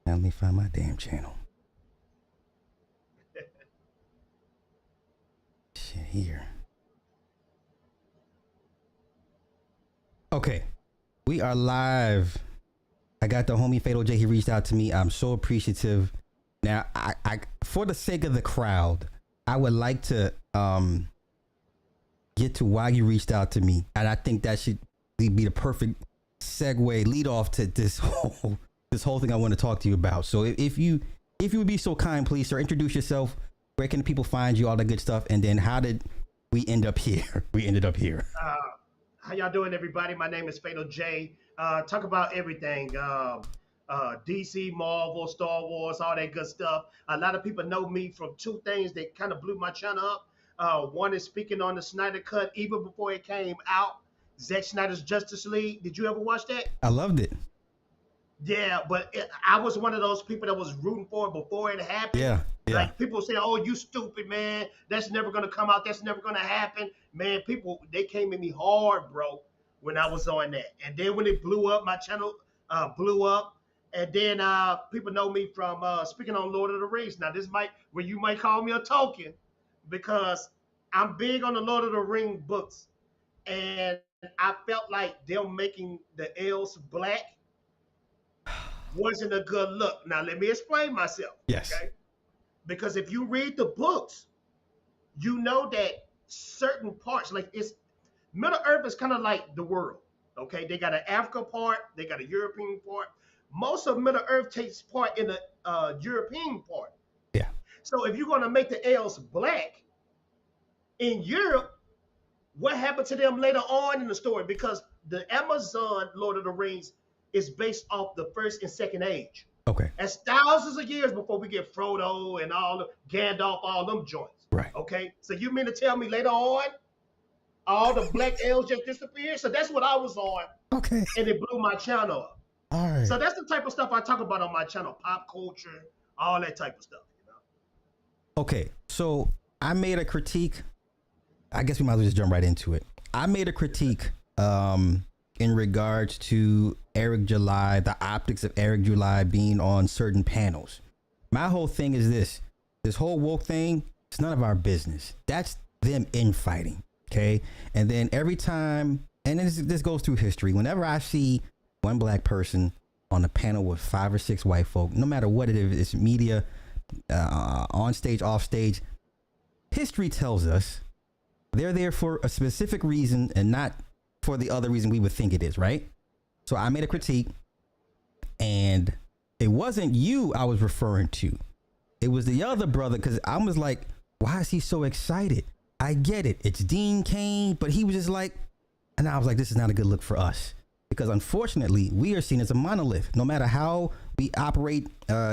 Now let me find my damn channel. Shit here. Okay, we are live. I got the homie Fatal J. He reached out to me. I'm so appreciative. Now, I for the sake of the crowd, I would like to get to why you reached out to me, and I think that should be the perfect segue, lead off to this whole thing I want to talk to you about. So if you would be so kind, please, sir, introduce yourself. Where can people find you? All that good stuff, and then how did we end up here? We ended up here. How y'all doing, everybody? My name is Fatal J. Talk about everything. DC, Marvel, Star Wars, all that good stuff. A lot of people know me from two things that kind of blew my channel up. One is speaking on the Snyder Cut even before it came out. Zack Snyder's Justice League. Did you ever watch that? I loved it. Yeah, but I was one of those people that was rooting for it before it happened. Yeah, yeah. Like people say, "Oh, you stupid, man. That's never gonna come out. That's never gonna happen." Man, people they came at me hard, bro, when I was on that. And then when it blew up, my channel blew up. And then people know me from speaking on Lord of the Rings. Now this might where you might call me a token because I'm big on the Lord of the Ring books, and I felt like them making the elves black wasn't a good look. Now let me explain myself. Yes. Okay. Because if you read the books, you know that certain parts, like it's Middle Earth is kind of like the world. Okay, they got an Africa part, they got a European part. Most of Middle Earth takes part in the European part. Yeah. So if you're gonna make the elves black in Europe, what happened to them later on in the story? Because the Amazon Lord of the Rings is based off the first and second age. Okay. That's thousands of years before we get Frodo and all the Gandalf, all them joints. Right. Okay. So you mean to tell me later on all the black elves just disappeared? So that's what I was on. Okay. And it blew my channel up. All right. So that's the type of stuff I talk about on my channel, pop culture, all that type of stuff. Okay. So I made a critique. I guess we might as well just jump right into it. I made a critique in regards to Eric July, the optics of Eric July being on certain panels. My whole thing is this whole woke thing, it's none of our business. That's them infighting. Okay. And then every time, and this goes through history, whenever I see one black person on a panel with 5 or 6 white folk, no matter what it is, it's media, on stage, off stage, history tells us they're there for a specific reason and not for the other reason we would think it is, right? So I made a critique, and it wasn't you I was referring to. It was the other brother, because I was like, why is he so excited? I get it. It's Dean Cain, but he was just like, and I was like, this is not a good look for us. Because unfortunately, we are seen as a monolith. No matter how we operate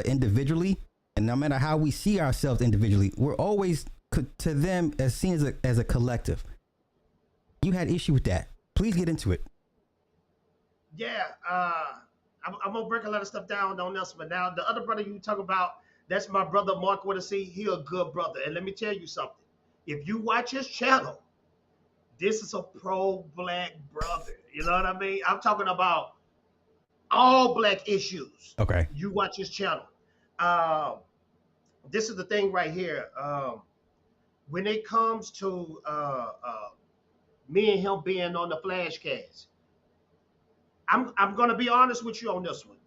individually, and no matter how we see ourselves individually, we're always to them as seen as a collective. You had issue with that. Please get into it. Yeah, I'm gonna break a lot of stuff down on this, but now the other brother you talk about, that's my brother Mark with a C. He a good brother, and let me tell you something. If you watch his channel, this is a pro-black brother. You know what I mean? I'm talking about all black issues. Okay. You watch his channel. Um, this is the thing right here. When it comes to me and him being on the flashcast, I'm gonna be honest with you on this one.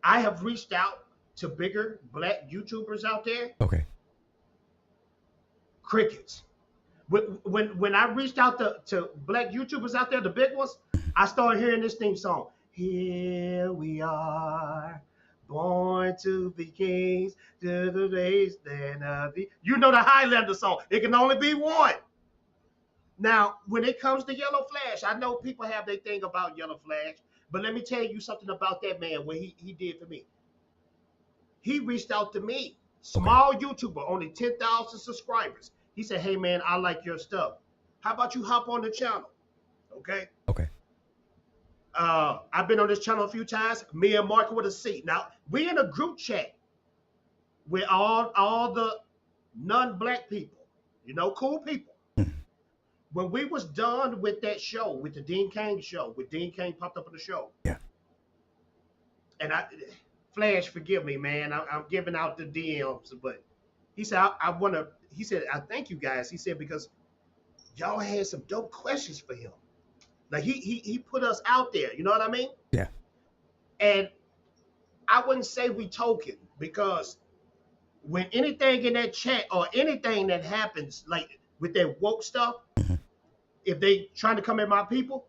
I have reached out to bigger black YouTubers out there. Okay. Crickets. When I reached out to black YouTubers out there, the big ones, I started hearing this theme song. Here we are, born to be kings, to the days then of the. You know the Highlander song. It can only be one. Now, when it comes to Yellow Flash, I know people have their thing about Yellow Flash, but let me tell you something about that man, what he did for me. He reached out to me, Okay. small YouTuber, only 10,000 subscribers. He said, hey, man, I like your stuff. How about you hop on the channel? Okay. Okay. I've been on this channel a few times. Me and Mark with a C. Now, we in a group chat with all the non-black people, cool people. Mhm. When we was done with that show, with the Dean Cain show, with Dean Cain popped up on the show, Yeah. and Flash, forgive me, man. I'm giving out the DMs, but he said I want to. He said I thank you guys. He said because y'all had some dope questions for him. Like he put us out there. You know what I mean? Yeah. And I wouldn't say we token because when anything in that chat or anything that happens like with that woke stuff, Hmm. if they trying to come at my people,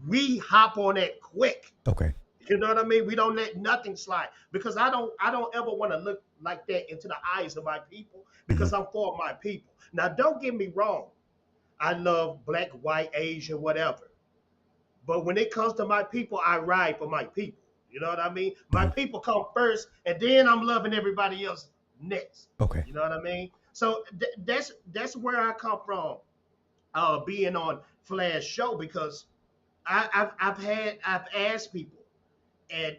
we hop on that quick. Okay. You know what I mean? We don't let nothing slide because I don't ever want to look like that into the eyes of my people Hmm. because I'm for my people. Now don't get me wrong. I love black, white, Asian, whatever. But when it comes to my people, I ride for my people. You know what I mean? My Hmm. people come first, and then I'm loving everybody else next. Okay. You know what I mean? So that's where I come from, being on Flash show because I've asked people and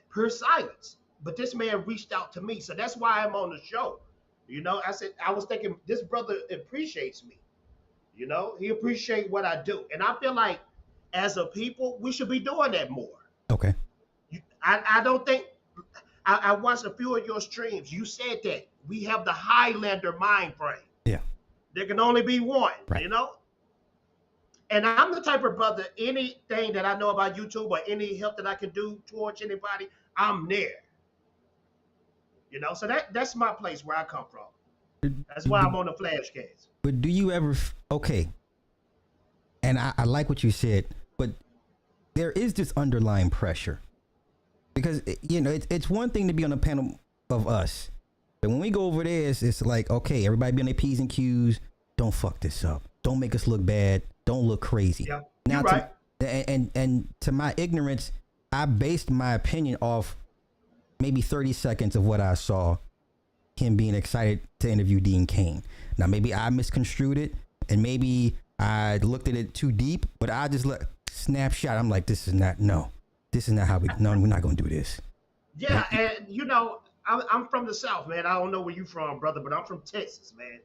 per silence, but this man reached out to me, so that's why I'm on the show. You know, I said I was thinking this brother appreciates me. You know, he appreciates what I do, and I feel like as a people we should be doing that more. Okay. I don't think I watched a few of your streams. You said that we have the Highlander mind frame. Yeah. There can only be one, Right. you know? And I'm the type of brother, anything that I know about YouTube or any help that I can do towards anybody, I'm there. You know, so that's my place where I come from. That's why I'm on the flash cast. But do you ever? Okay. And I like what you said, but there is this underlying pressure because you know it's one thing to be on a panel of us, but when we go over there, it's like okay, everybody be on their p's and q's. Don't fuck this up. Don't make us look bad. Don't look crazy. Yeah, Now, you're right. and to my ignorance, I based my opinion off maybe 30 seconds of what I saw him being excited to interview Dean Cain. Now maybe I misconstrued it and maybe I looked at it too deep, but I just look snapshot. I'm like, this is not how we no, we're not gonna do this. Yeah, and you know, I'm from the South, man. I don't know where you from, brother, but I'm from Texas, man.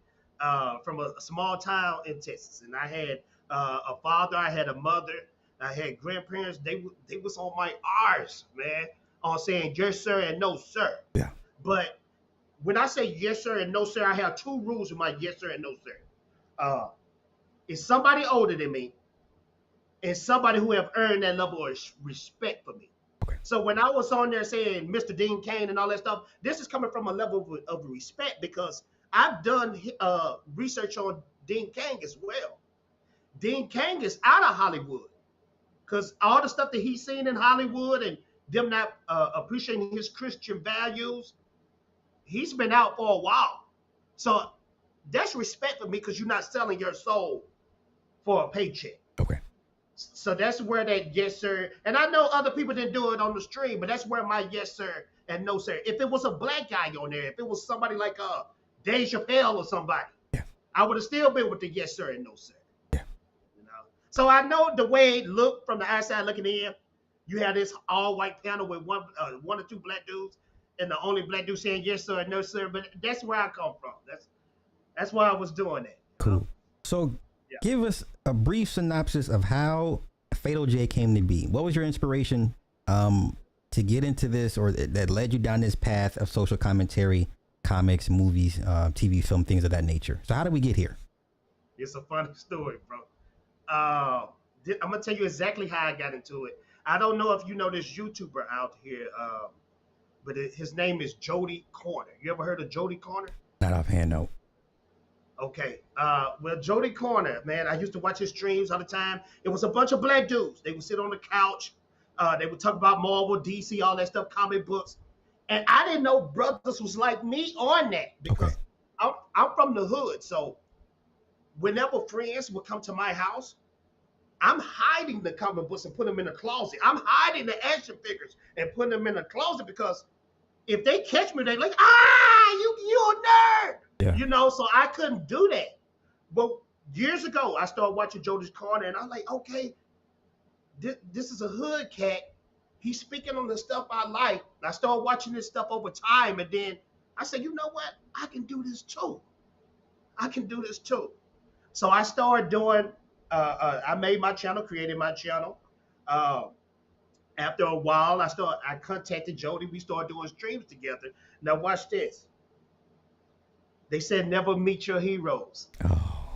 From a small town in Texas, and I had a father, I had a mother, I had grandparents. They was on my R's, man, on saying yes sir and no sir. Yeah. But when I say yes sir and no sir, I have two rules with my yes sir and no sir. Uh, is somebody older than me, and somebody who have earned that level of respect for me. Okay. So when I was on there saying Mr. Dean Cain and all that stuff, this is coming from a level of respect because I've done research on Dean Cain as well. Dean Cain is out of Hollywood because all the stuff that he's seen in Hollywood and them not appreciating his Christian values, he's been out for a while. So that's respect for me because you're not selling your soul for a paycheck. Okay. So that's where that yes sir, and I know other people didn't do it on the stream, but that's where my yes sir and no sir. If it was a black guy on there, if it was somebody like Dave Chappelle or somebody, Yeah. I would have still been with the yes sir and no sir. Yeah. You know, so I know the way it looked from the outside looking in. You have this all white panel with one or two black dudes, and the only black dude saying yes sir and no sir. But that's where I come from. That's why I was doing that. Cool. So Yeah. give us a brief synopsis of how Fatal J came to be. What was your inspiration to get into this or that led you down this path of social commentary, comics, movies, TV, film, things of that nature? So how did we get here? It's a funny story, bro. I'm gonna tell you exactly how I got into it. I don't know if you know this YouTuber out here, but his name is Jody Corner. You ever heard of Jody Corner? Not offhand, no. Okay. Well, Jody Corner, man, I used to watch his streams all the time. It was a bunch of black dudes. They would sit on the couch. They would talk about Marvel, DC, all that stuff, comic books. And I didn't know brothers was like me on that because Okay. I'm from the hood. So whenever friends would come to my house, I'm hiding the comic books and put them in the closet. I'm hiding the action figures and putting them in the closet because if they catch me, they like, you a nerd. Yeah. You know, so I couldn't do that. But years ago, I started watching Jody's Corner, and I'm like, okay, this is a hood cat. He's speaking on the stuff I like. And I started watching this stuff over time, and then I said, you know what? I can do this too. I can do this too. So I started doing. I made my channel, created my channel. Uh, After a while, I contacted Jody. We started doing streams together. Now watch this. They said never meet your heroes. Oh,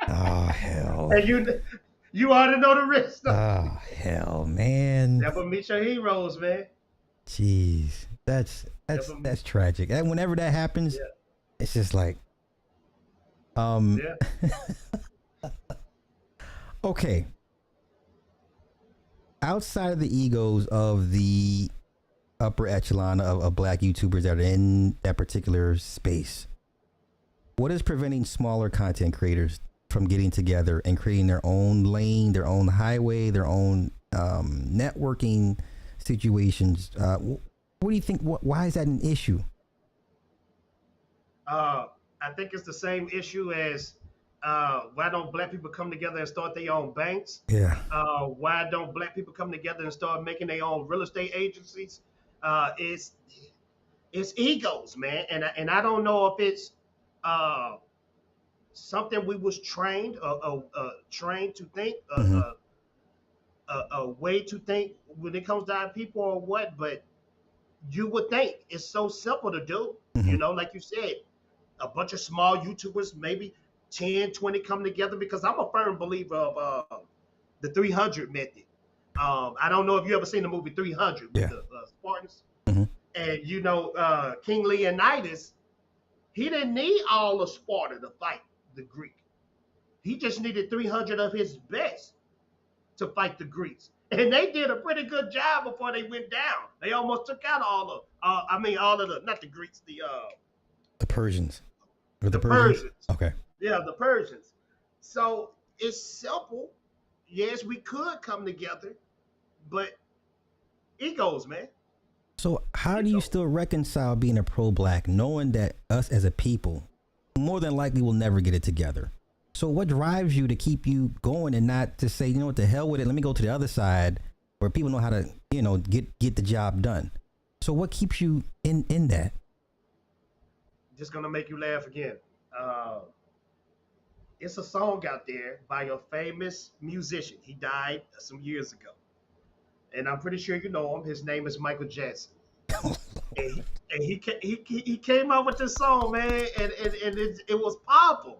oh hell. And you already know the rest. Oh hell, man. Never meet your heroes, man. Jeez, that's Never. that's tragic. And whenever that happens, Yeah, it's just like, um, yeah. okay. Outside of the egos of the upper echelon of black YouTubers that are in that particular space, what is preventing smaller content creators from getting together and creating their own lane, their own highway, their own networking situations? What do you think? Why is that an issue? I think it's the same issue as why don't black people come together and start their own banks? Yeah. Why don't black people come together and start making their own real estate agencies? Uh, it's it's egos, man, and I don't know if it's uh, something we was trained to think, Mm-hmm. a way to think when it comes to our people or what, but you would think it's so simple to do. Mm-hmm. Like you said, a bunch of small YouTubers, maybe 10, 20 come together because I'm a firm believer of the 300 method. I don't know if you ever seen the movie 300 with Yeah. the Spartans. Mm-hmm. And King Leonidas, he didn't need all of Sparta to fight the Greek. He just needed 300 of his best to fight the Greeks. And they did a pretty good job before they went down. They almost took out all of the, not the Greeks, The Persians. Or the the Persians? Persians. Okay. Yeah, the Persians. So it's simple. Yes, we could come together, but egos, man. So how do you Egos. still reconcile being a pro-black, knowing that us as a people more than likely will never get it together? So what drives you to keep you going and not to say, you know what, the hell with it, let me go to the other side where people know how to, get the job done? So what keeps you in that? Just gonna make you laugh again. Uh, it's a song out there by a famous musician. He died some years ago, and I'm pretty sure you know him. His name is Michael Jackson. And he came out with this song, man, and it was powerful.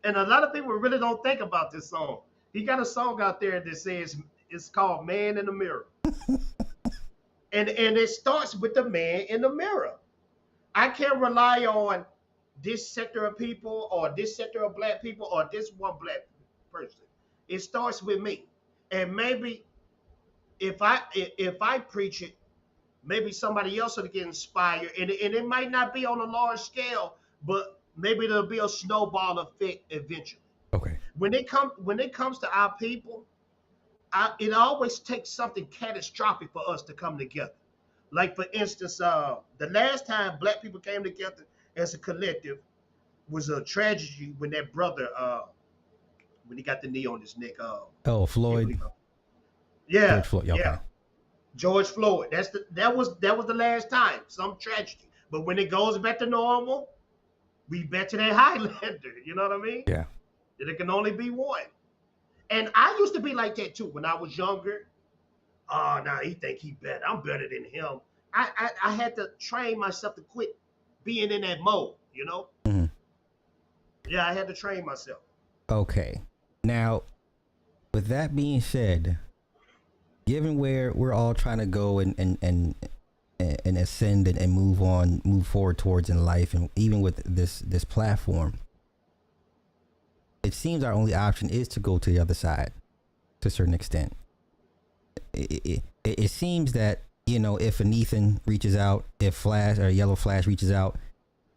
And a lot of people really don't think about this song. He got a song out there that says it's called "Man in the Mirror," and it starts with the man in the mirror. I can't rely on this sector of people or this sector of black people or this one black person. It starts with me, and maybe if I preach it, maybe somebody else will get inspired, and it might not be on a large scale, but maybe there'll be a snowball effect eventually. Okay. When it comes to our people, it always takes something catastrophic for us to come together. Like for instance, the last time black people came together as a collective was a tragedy when that brother, when he got the knee on his neck. Oh, Can't Floyd. believe it. Yeah, George Floyd. Yeah, okay. yeah. George Floyd. That was the last time. Some tragedy. But when it goes back to normal, we back to that Highlander. You know what I mean? Yeah. That it can only be one. And I used to be like that too when I was younger. Oh, now he think he better. I'm better than him. I had to train myself to quit being in that mode. Mhm. Yeah, I had to train myself. Okay. Now, with that being said, given where we're all trying to go and ascend and move forward towards in life, and even with this platform, it seems our only option is to go to the other side to a certain extent. It seems that, if an Ethan reaches out, if Flash or Yellow Flash reaches out,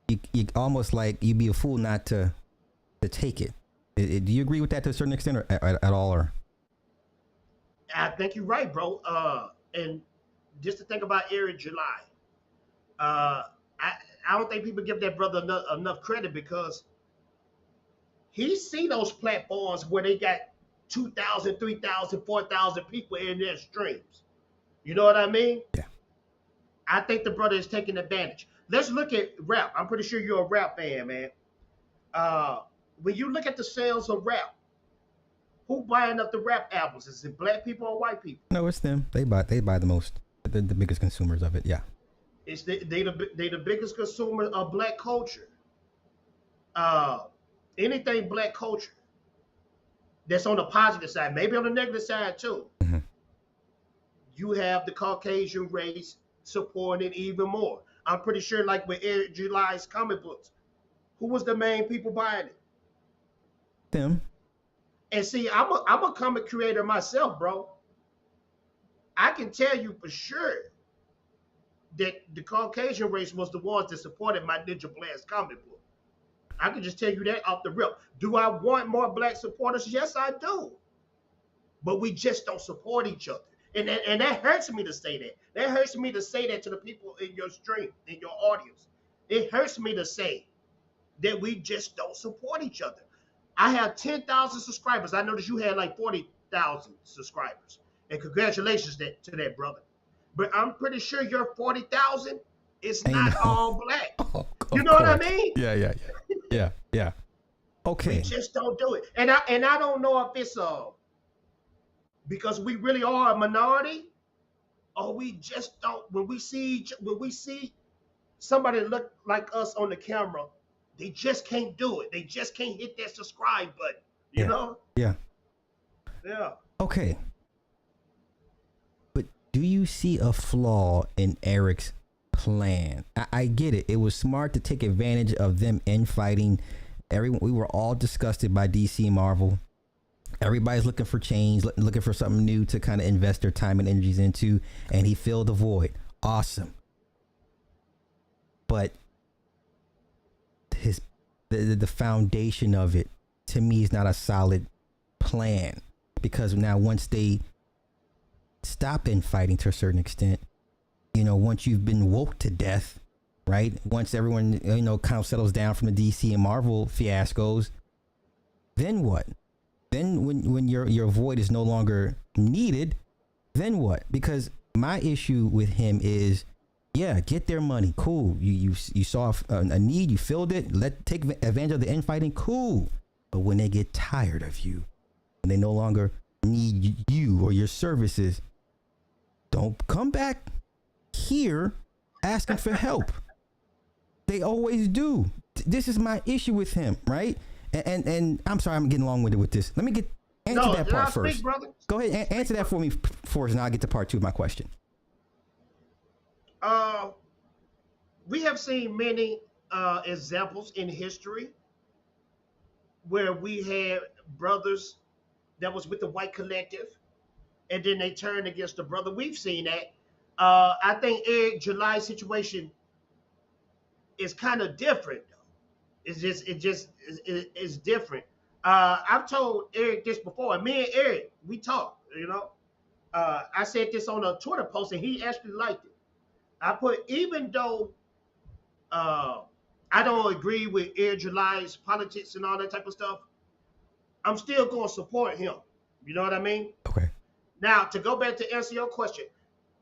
you almost like you'd be a fool not to take it. Do you agree with that to a certain extent, or at all? Or I think you're right, bro. And just to think about Eric July, uh, I don't think people give that brother enough credit because he see those platforms where they got 2,000, 3,000, 4,000 people in their streams. You know what I mean? yeah, I think the brother is taking advantage. Let's look at rap. I'm pretty sure you're a rap fan, man. Uh, when you look at the sales of rap, Who buying up the rap albums? Is it black people or white people? No, it's them. They buy the most, the biggest consumers of it. Yeah. It's they the biggest consumer of black culture. Uh, anything black culture that's on the positive side, maybe on the negative side too. Mhm. You have the Caucasian race supporting it even more. I'm pretty sure, like with Eric July's comic books, who was the main people buying it? Them. And see, I'm a comic creator myself, bro. I can tell you for sure that the Caucasian race was the ones that supported my Ninja Blast comic book. I can just tell you that off the rip. Do I want more black supporters? Yes, I do. But we just don't support each other. And that hurts me to say that. That hurts me to say that to the people in your stream, in your audience. It hurts me to say that we just don't support each other. I have 10,000 subscribers. I noticed you had like 40,000 subscribers. And congratulations to that, brother. But I'm pretty sure your 40,000 is not all black. Oh, you know what I mean? Yeah. Okay. We just don't do it. And I don't know if it's because we really are a minority, or we just don't. When we see somebody look like us on the camera, they just can't do it. They just can't hit that subscribe button. You know? Yeah. Yeah. Okay. But do you see a flaw in Eric's plan? I get it. It was smart to take advantage of them infighting. We were all disgusted by DC Marvel. Everybody's looking for change, looking for something new to kind of invest their time and energies into, and he filled the void. Awesome. But the foundation of it, to me, is not a solid plan, because now once they stop infighting to a certain extent, once you've been woke to death, right? Once everyone, kind of settles down from the DC and Marvel fiascos, then what? Then when your void is no longer needed, then what? Because my issue with him is, yeah, get their money, cool. You saw a need, you filled it. Take advantage of the infighting, cool. But when they get tired of you, when they no longer need you or your services, don't come back here asking for help. They always do. This is my issue with him, right? And I'm sorry, I'm getting long-winded with this. Let me answer that part first. Speak, brother. Go ahead, answer that for me first, and I'll get to part two of my question. We have seen many examples in history where we had brothers that was with the white collective, and then they turned against the brother. We've seen that. I think Eric July's situation is kind of different. It's different. I've told Eric this before, and me and Eric, we talk, I said this on a Twitter post, and he actually liked it. I put, even though I don't agree with Eric July's politics and all that type of stuff, I'm still going to support him. You know what I mean? Okay. Now, to go back to answer your question,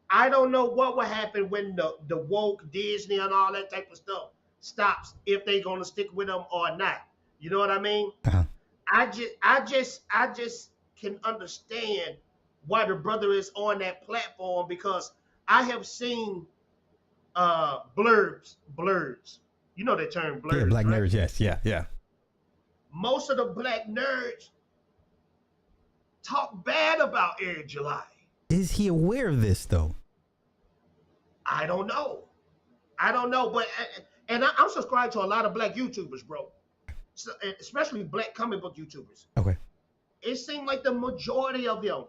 I don't know what will happen when the woke Disney and all that type of stuff stops, if they're going to stick with them or not. You know what I mean? Uh-huh. I just can understand why the brother is on that platform, because I have seen blurs. You know that term, blurs. Yeah, black right? nerds. Yes, yeah. Most of the black nerds talk bad about Eric July. Is he aware of this though? I don't know, but I'm subscribed to a lot of black YouTubers, bro. So, especially black comic book YouTubers. Okay. It seems like the majority of them,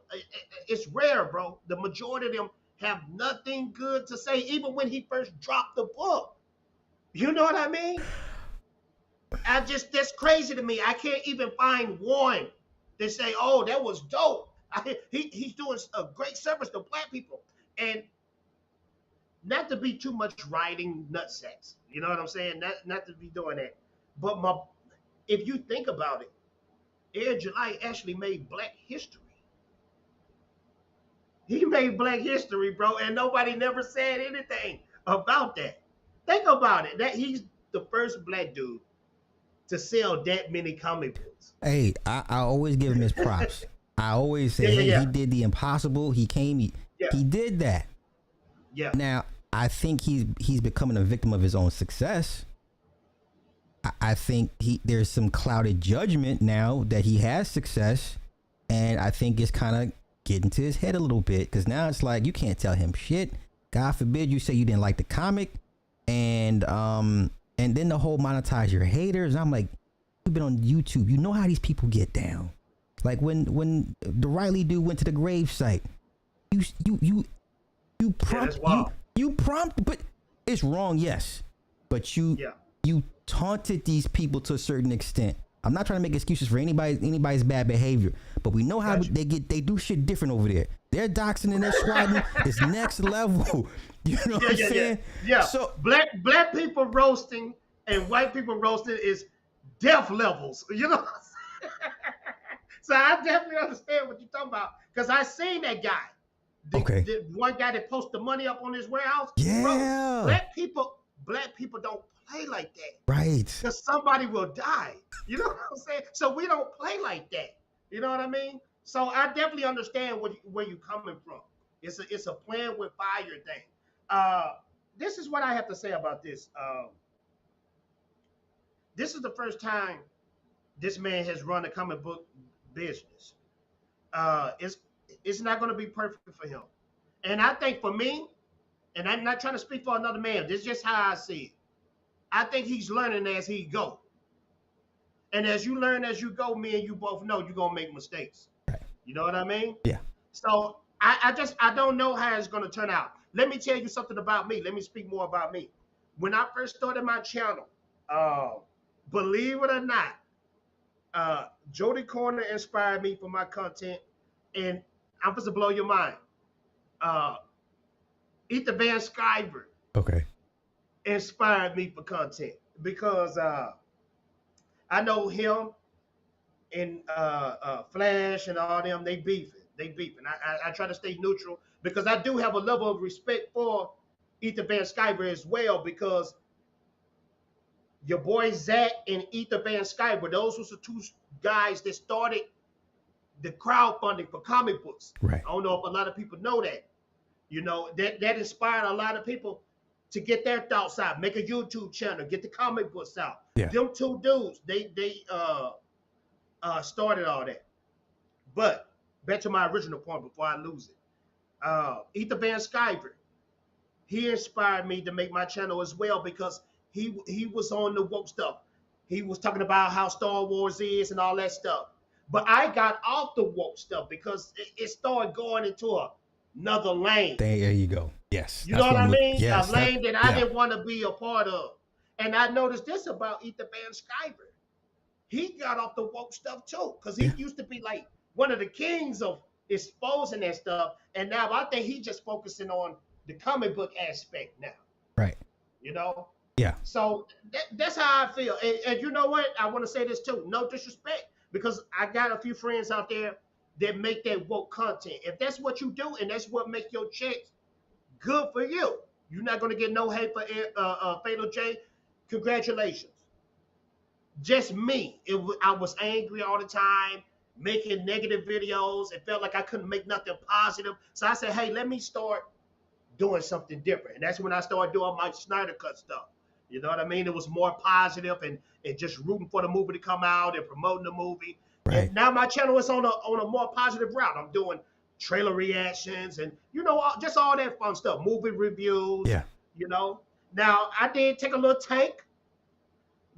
it's rare, bro. The majority of them have nothing good to say, even when he first dropped the book. You know what I mean? That's crazy to me. I can't even find one that say, oh, that was dope. He's doing a great service to black people. And not to be too much riding nutsacks. You know what I'm saying? Not to be doing that. But if you think about it, Eric July actually made black history. He made black history, bro, and nobody never said anything about that. Think about it. That he's the first black dude to sell that many comic books. Hey, I always give him his props. I always say, Yeah, yeah, hey, yeah. he did the impossible. He came, Yeah, he did that. yeah. Now, I think he's becoming a victim of his own success. I think there's some clouded judgment now that he has success, and I think it's kind of getting to his head a little bit, because now it's like you can't tell him shit. God forbid you say you didn't like the comic, and then the whole monetize your haters. And I'm like, you've been on YouTube, you know how these people get down. Like when the Riley dude went to the grave site, you prompt you prompt, but it's wrong, yes, but you taunted these people to a certain extent. I'm not trying to make excuses for anybody's bad behavior, but we know how they do shit different over there. Their doxing and their swatting is next level. You know what I'm saying? Yeah. So black people roasting and white people roasting is death levels. You know what I'm saying? So I definitely understand what you're talking about, because I seen that guy. The one guy that posted the money up on his warehouse. Yeah. Bro, black people don't play like that. Right. Because somebody will die. You know what I'm saying? So we don't play like that. You know what I mean? So I definitely understand where you're coming from. It's a plan with fire thing. This is what I have to say about this. This is the first time this man has run a comic book business. It's not going to be perfect for him. And I think for me, and I'm not trying to speak for another man, this is just how I see it. I think he's learning as he go. And as you learn as you go, me and you both know you're going to make mistakes. Right. You know what I mean? Yeah. So I don't know how it's going to turn out. Let me tell you something about me. Let me speak more about me. When I first started my channel, believe it or not, Jody Corner inspired me for my content. And I'm supposed to blow your mind. Ether Van Sciver inspired me for content, because I know him and Flash and all them, they beefing. I try to stay neutral, because I do have a level of respect for Ether Van Sciver as well, because your boy Zach and Ether Van Sciver, those was the two guys that started the crowdfunding for comic books. Right. I don't know if a lot of people know that. You know, that inspired a lot of people to get their thoughts out, make a YouTube channel, get the comic books out. Yeah. Them two dudes, they started all that. But back to my original point before I lose it. Ether Van Sciver, he inspired me to make my channel as well, because he was on the woke stuff. He was talking about how Star Wars is and all that stuff. But I got off the woke stuff because it started going into another lane. There you go. Yes. You know what I mean? Yes, a lane that I didn't want to be a part of. And I noticed this about Ether Van Sciver. He got off the woke stuff too, because he used to be like one of the kings of exposing that stuff. And now I think he's just focusing on the comic book aspect now. Right. You know? Yeah. So that's how I feel. And you know what? I want to say this too. No disrespect, because I got a few friends out there that make that woke content. If that's what you do and that's what make your checks, good for you. You're not going to get no hate for Fatal J. Congratulations. Just me. I was angry all the time, making negative videos. It felt like I couldn't make nothing positive. So I said, hey, let me start doing something different. And that's when I started doing my Snyder Cut stuff. You know what I mean? It was more positive and just rooting for the movie to come out and promoting the movie. Right. And now my channel is on a more positive route. I'm doing trailer reactions and, you know, just all that fun stuff. Movie reviews. Yeah. You know. Now I did take a little tank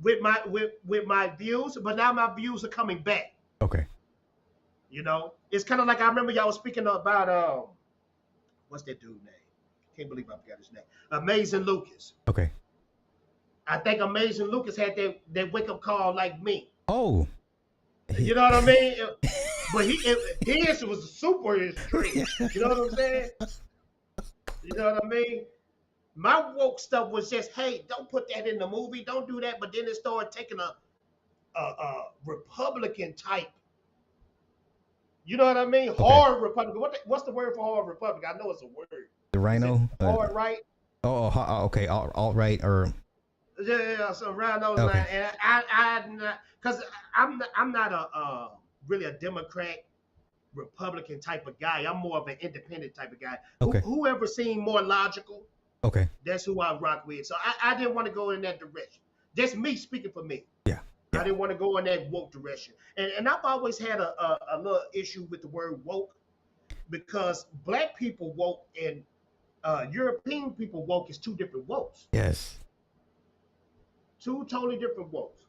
with my views, but now my views are coming back. Okay. You know, it's kind of like I remember y'all was speaking about what's that dude's name? Can't believe I forgot his name. Amazing Lucas. Okay. I think Amazing Lucas had that wake up call like me. Oh. You know what I mean? But his was super extreme. You know what I'm saying? You know what I mean? My woke stuff was just, hey, don't put that in the movie, don't do that. But then it started taking a Republican type. You know what I mean? Okay. Hard Republican. What's the word for hard Republican? I know it's a word. The rhino. Hard right. Oh, okay. Alt right or. Yeah, so around those Okay. lines, and I not because I'm not a really a Democrat, Republican type of guy. I'm more of an independent type of guy. Okay. Whoever seemed more logical, Okay. that's who I rock with. So I didn't want to go in that direction. Just me speaking for me. Yeah. I Yeah. didn't want to go in that woke direction. And I've always had a little issue with the word woke because black people woke and European people woke is two different wokes, Yes. two totally different wokes.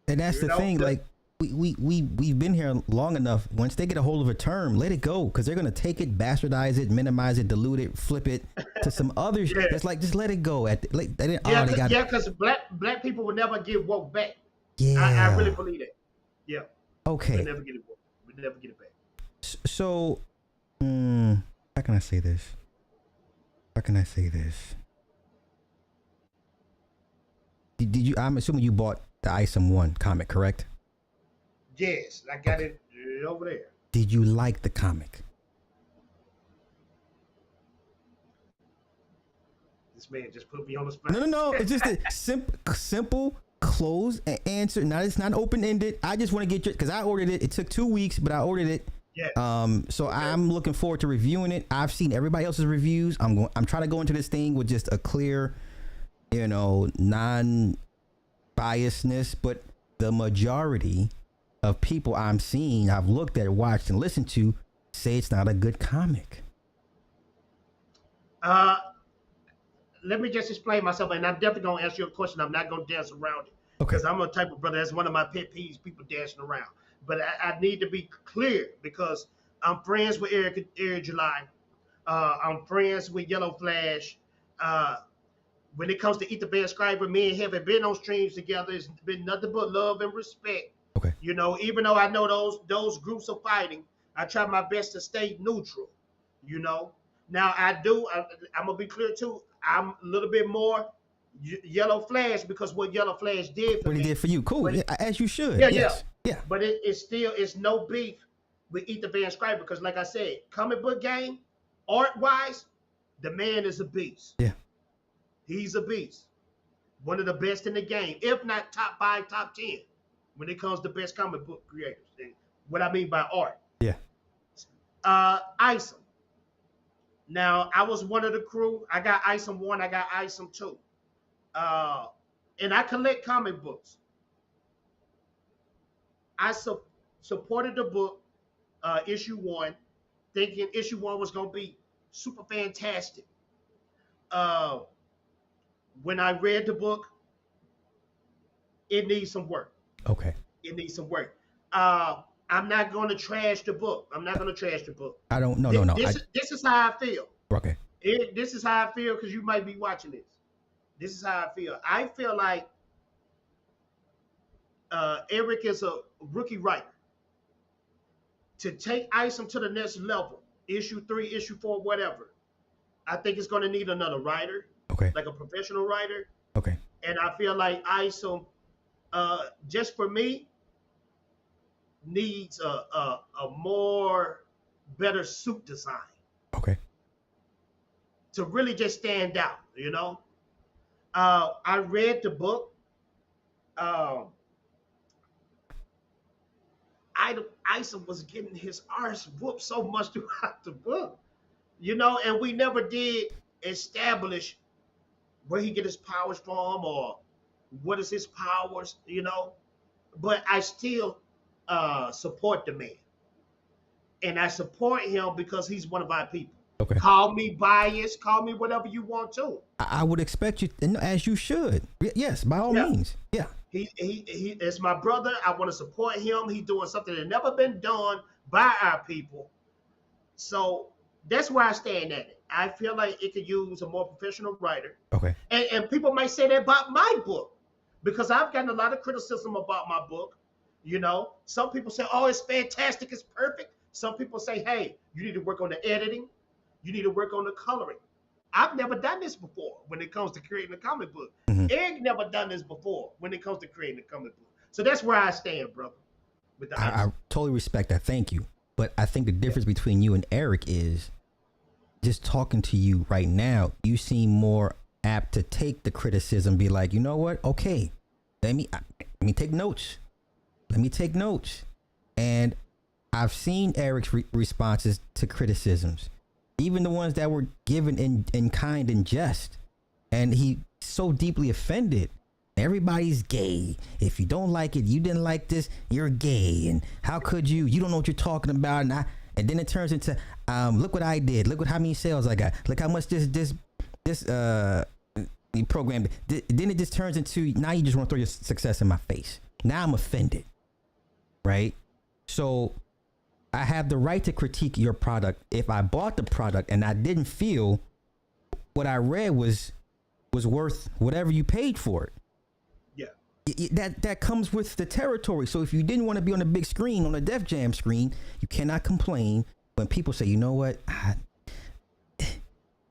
And that's You the know, thing. Like we've been here long enough. Once they get a hold of a term, let it go, because they're gonna take it, bastardize it, minimize it, dilute it, flip it to some other. yeah, That's like, just let it go. Like they didn't. Oh, they got. yeah, because black people will never get woke back. I really Yeah. believe that. Yeah, we'll Okay. never get it woke. We'll never get it back. So, how can I say this? How can I say this? Did you? I'm assuming you bought the Isom One comic, correct? Yes, I got Okay. it over there. Did you like the comic? This man just put me on the No, spot. no, no. It's just a simple, close answer. Now it's not open ended. I just want to get your, because I ordered it. It took 2 weeks, but I ordered it. Yes. So Okay. I'm looking forward to reviewing it. I've seen everybody else's reviews. I'm trying to go into this thing with just a clear, non-biasness, but the majority of people I'm seeing, I've looked at, watched, and listened to, say it's not a good comic. Uh, Let me just explain myself, and I'm definitely gonna answer your question. I'm not gonna dance around it Okay. because I'm a type of brother. That's one of my pet peeves: people dancing around. But I need to be clear because I'm friends with Eric July. I'm friends with Yellow Flash. Uh, when it comes to Ether Van Scriber, me and him have been on streams together. It's been nothing but love and respect. Okay. You know, even though I know those groups are fighting, I try my best to stay neutral. You know. Now I'm gonna be clear too. I'm a little bit more Yellow Flash because what Yellow Flash did for What he me. did for you, cool. But Yeah, as you should. yeah, yeah. Yes. Yeah. But it's no beef with Ether Van Scriber because, like I said, comic book game, art wise, the man is a beast. Yeah. He's a beast. One of the best in the game, if not top 5, top 10, when it comes to best comic book creators. And what I mean by art. Yeah. Isom. Now, I was one of the crew. I got Isom 1, I got Isom 2. And I collect comic books. I supported the book, issue 1, thinking issue 1 was going to be super fantastic. Uh, when I read the book, it needs some work. Okay. It needs some work. I'm not going to trash the book. I'm not going to trash the book. I don't. No. No. No. This is how I feel. Okay. This is how I feel because you might be watching this. This is how I feel. I feel like Eric is a rookie writer. To take Isom to the next level, issue 3, issue 4, whatever, I think it's going to need another writer, Okay. like a professional writer. Okay. And I feel like Isom, just for me, needs a more better suit design Okay. to really just stand out, you know? I read the book. Isom was getting his arse whooped so much throughout the book, you know, and we never did establish where he get his powers from or what is his powers, you know. But I still support the man, and I support him because he's one of our people. Okay. Call me biased, call me whatever you want to. I would expect you, and as you should. Yes, by all Yeah. means. Yeah. He is my brother. I want to support him. He's doing something that never been done by our people. So that's where I stand at it. I feel like it could use a more professional writer. Okay. And people might say that about my book because I've gotten a lot of criticism about my book. You know, some people say, oh, it's fantastic, it's perfect. Some people say, hey, you need to work on the editing. You need to work on the coloring. I've never done this before when it comes to creating a comic book. Mhm. Eric never done this before when it comes to creating a comic book. So that's where I stand, brother. With the I totally respect that. Thank you. But I think the difference between you and Eric is, just talking to you right now, you seem more apt to take the criticism, be like, you know what? Okay, let me take notes. Let me take notes. And I've seen Eric's responses to criticisms, even the ones that were given in kind and jest. And he so deeply offended. Everybody's gay. If you don't like it, you didn't like this, you're gay. And how could you? You don't know what you're talking about. And then it turns into, look what I did. Look how many sales I got. Look how much this program. Then it just turns into, now you just want to throw your success in my face. Now I'm offended, right? So I have the right to critique your product if I bought the product and I didn't feel what I read was worth whatever you paid for it. Yeah. That comes with the territory. So if you didn't want to be on the big screen, on the Def Jam screen, you cannot complain when people say, you know what?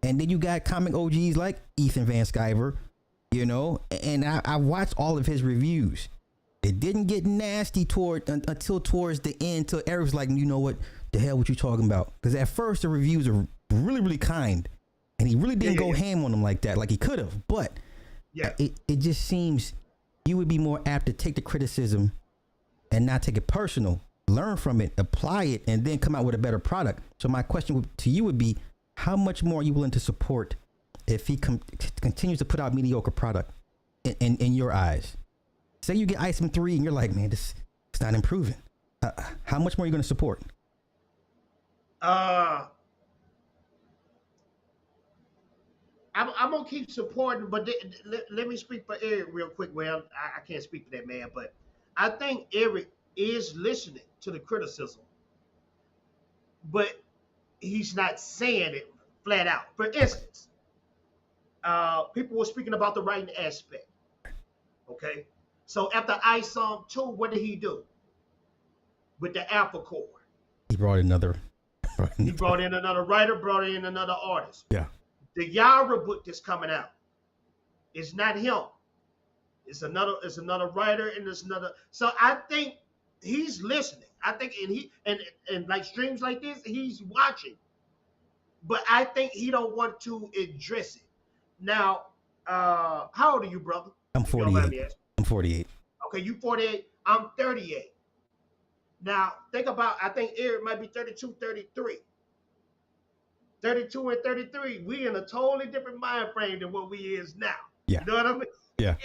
And then you got comic OGs like Ethan Van Sciver, you know, and I watched all of his reviews. It didn't get nasty until towards the end, till Eric was like, you know what, the hell what you talking about? Because at first the reviews are really, really kind, and he really didn't go ham on them like that, like he could have. But it just seems you would be more apt to take the criticism and not take it personal, learn from it, apply it, and then come out with a better product. So my question to you would be, how much more are you willing to support if he continues to put out mediocre product in your eyes? Say you get Item 3 and you're like, man, it's not improving. How much more are you going to support? I'm gonna keep supporting, but let me speak for Eric real quick. Well, I can't speak for that man, but I think Eric is listening to the criticism, but he's not saying it flat out. For instance, people were speaking about the writing aspect. Okay, so after ISOM 2, what did he do with the Alpha Core? He brought another. He brought in another writer, brought in another artist. Yeah. The Yara book that's coming out, it's not him. It's another writer, and it's another. So I think he's listening. I think and like streams like this, he's watching. But I think he don't want to address it. Now, how old are you, brother? I'm 48. I'm 48. Okay, you 48. I'm 38. Now, think about, I think Eric might be 32, 33. 32 and 33, we in a totally different mind frame than what we is now. Yeah. You know what I mean? Yeah.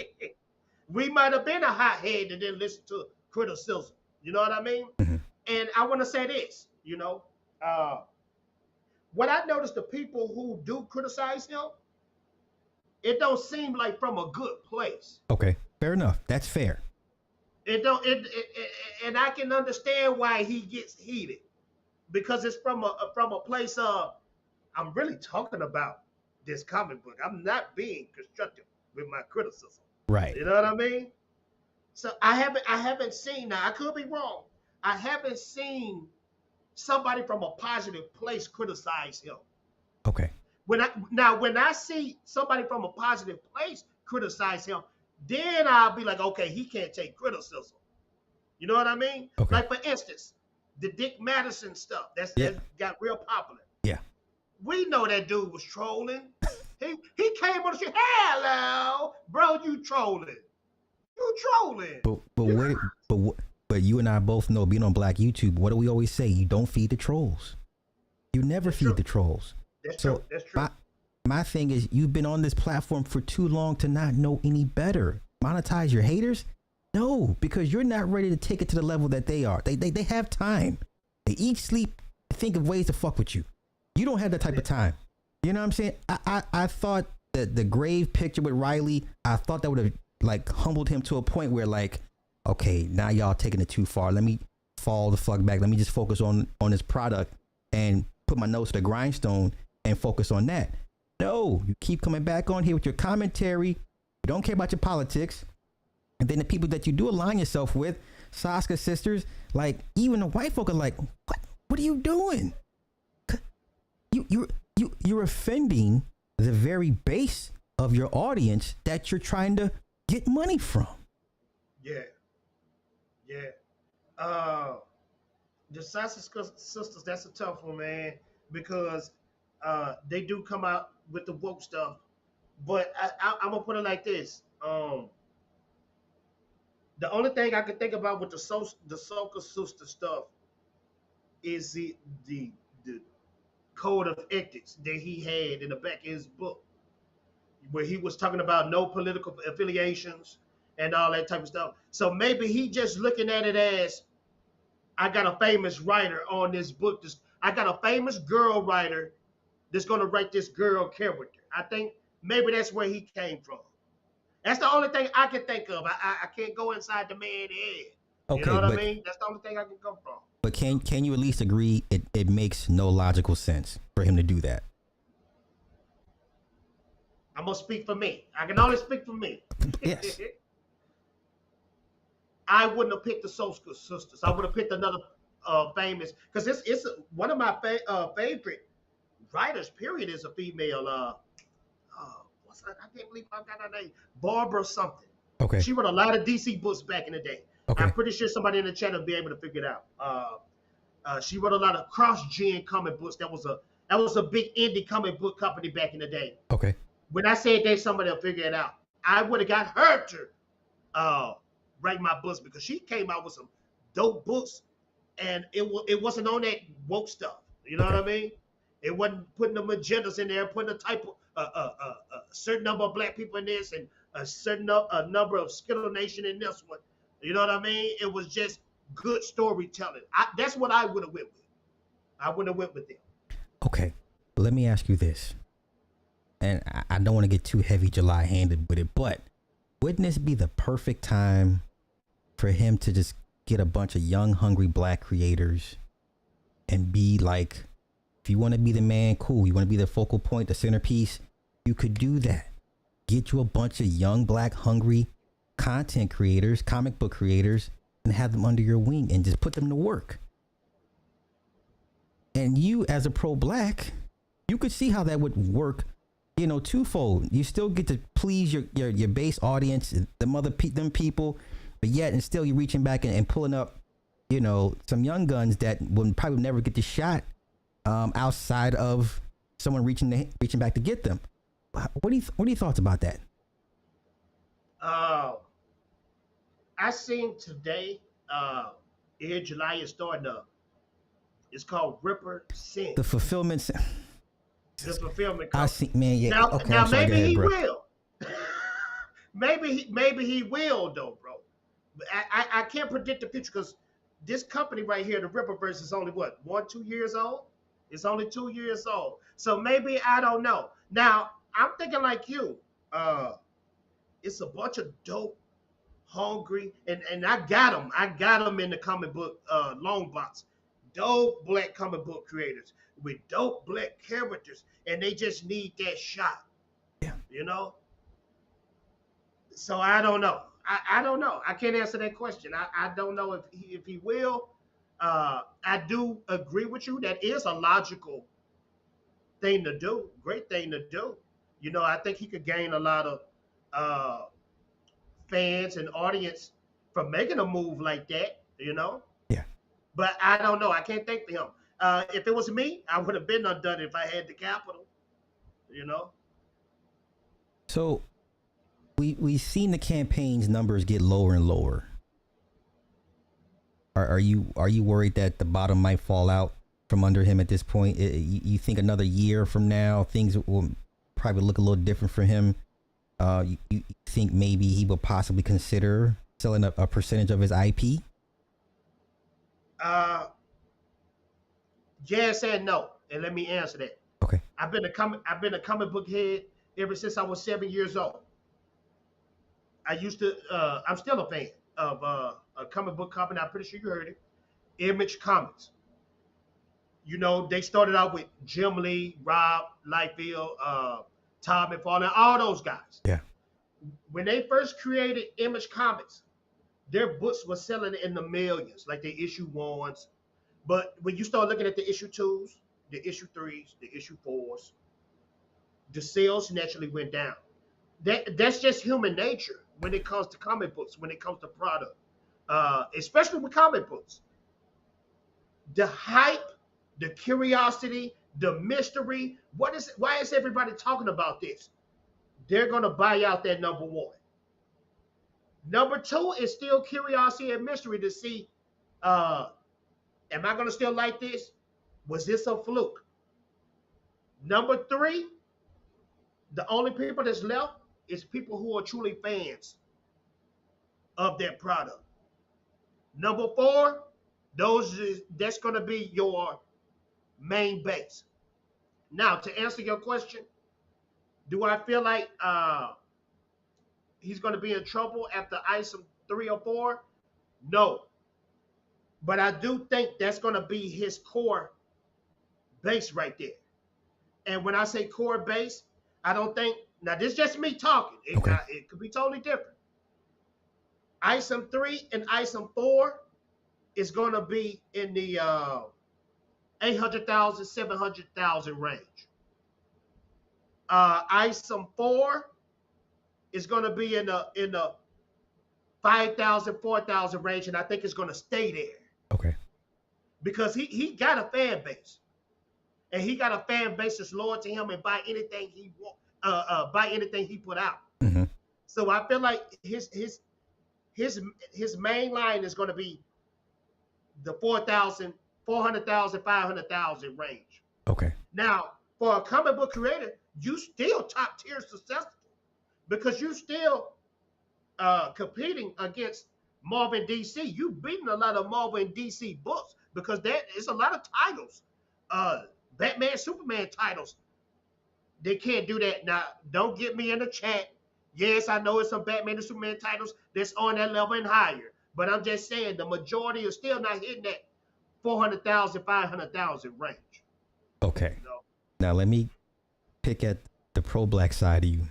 We might have been a hothead and didn't listen to criticism. You know what I mean? Mm-hmm. And I want to say this, you know, what I noticed, the people who do criticize him, it don't seem like from a good place. Okay, fair enough. That's fair. It don't. And I can understand why he gets heated, because it's from a place of, I'm really talking about this comic book. I'm not being constructive with my criticism. Right. You know what I mean? So I haven't seen, now I could be wrong, I haven't seen somebody from a positive place criticize him. Okay. When I see somebody from a positive place criticize him, then I'll be like, okay, he can't take criticism. You know what I mean? Okay. Like, for instance, the Dick Madison stuff that got real popular. Yeah. We know that dude was trolling. He came on the street, hello, bro, you trolling. You trolling. But you and I both know, being on Black YouTube, what do we always say? You don't feed the trolls. You never feed the trolls. That's true. That's true. My thing is, you've been on this platform for too long to not know any better. Monetize your haters? No, because you're not ready to take it to the level that they are. They have time. They eat, sleep, think of ways to fuck with you. You don't have that type of time. You know what I'm saying? I thought that the grave picture with Riley, I thought that would have like humbled him to a point where like, okay, now y'all taking it too far. Let me fall the fuck back. Let me just focus on this product and put my nose to the grindstone and focus on that. No, you keep coming back on here with your commentary. You don't care about your politics. And then the people that you do align yourself with, Saska sisters, like even the white folk are like, what are you doing? You're offending the very base of your audience that you're trying to get money from. Yeah. The Saska sisters, that's a tough one, man, because they do come out with the woke stuff, But I'm gonna put it like this. The only thing I can think about with the Soka Sister stuff is the the code of ethics that he had in the back of his book, where he was talking about no political affiliations and all that type of stuff. So maybe he just looking at it as, I got a famous writer on this book. I got a famous girl writer that's gonna write this girl character. I think maybe that's where he came from. That's the only thing I can think of. I can't go inside the man's head. You know Okay, what I but mean? That's the only thing I can come from. can you at least agree it makes no logical sense for him to do that? I'm gonna speak for me. I can Okay. only speak for me. Yes. I wouldn't have picked the Soska sisters. I Okay. would have picked another famous, because it's one of my favorite writers. Period, is a female. What's her, I can't believe I got her name. Barbara something. Okay. She wrote a lot of DC books back in the day. I'm Okay. pretty sure somebody in the chat will be able to figure it out. She wrote a lot of cross-gen comic books. That was a big indie comic book company back in the day. Okay. When I said that, somebody will figure it out. I would have got her to uh, write my books, because she came out with some dope books, and it wasn't on that woke stuff. You know what Okay. I mean? It wasn't putting the agendas in there, putting a type of a certain number of black people in this, and a certain number of Skittle Nation in this one. You know what I mean? It was just good storytelling. That's what I would have went with. I would have went with them. Okay. Let me ask you this, and I don't want to get too heavy July handed with it, but wouldn't this be the perfect time for him to just get a bunch of young, hungry black creators and be like, if you want to be the man, cool. You want to be the focal point, the centerpiece, you could do that. Get you a bunch of young, black, hungry content creators, comic book creators, and have them under your wing and just put them to work. And you, as a pro black, you could see how that would work, twofold. You still get to please your base audience, them people, but yet and still you're reaching back and pulling up, some young guns that would probably never get the shot outside of someone reaching back to get them. What are your thoughts about that? Uh, I seen today. Here, July is starting up. It's called Ripper Sin, The fulfillment. the fulfillment I company. see, man. Yeah. Now, Okay. now I'm sorry. Go maybe ahead, he bro. will. Maybe he will though, bro. I can't predict the future, because this company right here, the Ripperverse, is only what, 1-2 years old. It's only 2 years old. So maybe, I don't know. Now I'm thinking like you. Uh, it's a bunch of dope, hungry, and I got them. I got them in the comic book long box. Dope black comic book creators with dope black characters, and they just need that shot. Yeah. You know. So I don't know. I don't know. I can't answer that question. I don't know if he will. I do agree with you. That is a logical thing to do. Great thing to do. I think he could gain a lot of uh, fans and audience from making a move like that. Yeah. But I don't know. I can't think for him. If it was me, I would have been undone if I had the capital. You know. So we've seen the campaign's numbers get lower and lower. Are you worried that the bottom might fall out from under him at this point? You think another year from now things will probably look a little different for him? You think maybe he will possibly consider selling a percentage of his IP? Uh, yes and no, and let me answer that. Okay. I've been a comic book head ever since I was 7 years old. I used to. I'm still a fan of a comic book company. I'm pretty sure you heard it. Image Comics. They started out with Jim Lee, Rob Liefeld, Todd McFarlane, all those guys. Yeah. When they first created Image Comics, their books were selling in the millions, like the issue ones. But when you start looking at the issue twos, the issue threes, the issue fours, the sales naturally went down. That's just human nature when it comes to comic books, when it comes to product, especially with comic books. The hype, the curiosity, the mystery. Why is everybody talking about this? they're going to buy out that number one. Number two is still curiosity and mystery to see, uh, am I going to still like this? Was this a fluke? Number three, the only people that's left is people who are truly fans of that product. Number four, that's going to be your main base. Now, to answer your question, do I feel like he's going to be in trouble after ISOM 3 or 4? No, but I do think that's going to be his core base right there. And when I say core base, I don't think, now this is just me talking. Okay. It could be totally different. ISOM 3 and ISOM 4 is going to be in the 800,000, 700,000 range. ISOM 4 is going to be in the 5,000, 4,000 range, and I think it's going to stay there. Okay. Because he got a fan base, and he got a fan base that's loyal to him and buy anything he want, buy anything he put out. Mm-hmm. So I feel like his main line is going to be the 4,000, 400,000, 500,000 range. Okay. Now, for a comic book creator, you still top tier successful because you still competing against Marvel and DC. You beating a lot of Marvel and DC books because there is a lot of titles, Batman, Superman titles. They can't do that. Now, don't get me in the chat. Yes, I know it's some Batman and Superman titles that's on that level and higher, but I'm just saying the majority are still not hitting that 400,000, 500,000 range. Okay. You know? Now let me pick at the pro-black side of you.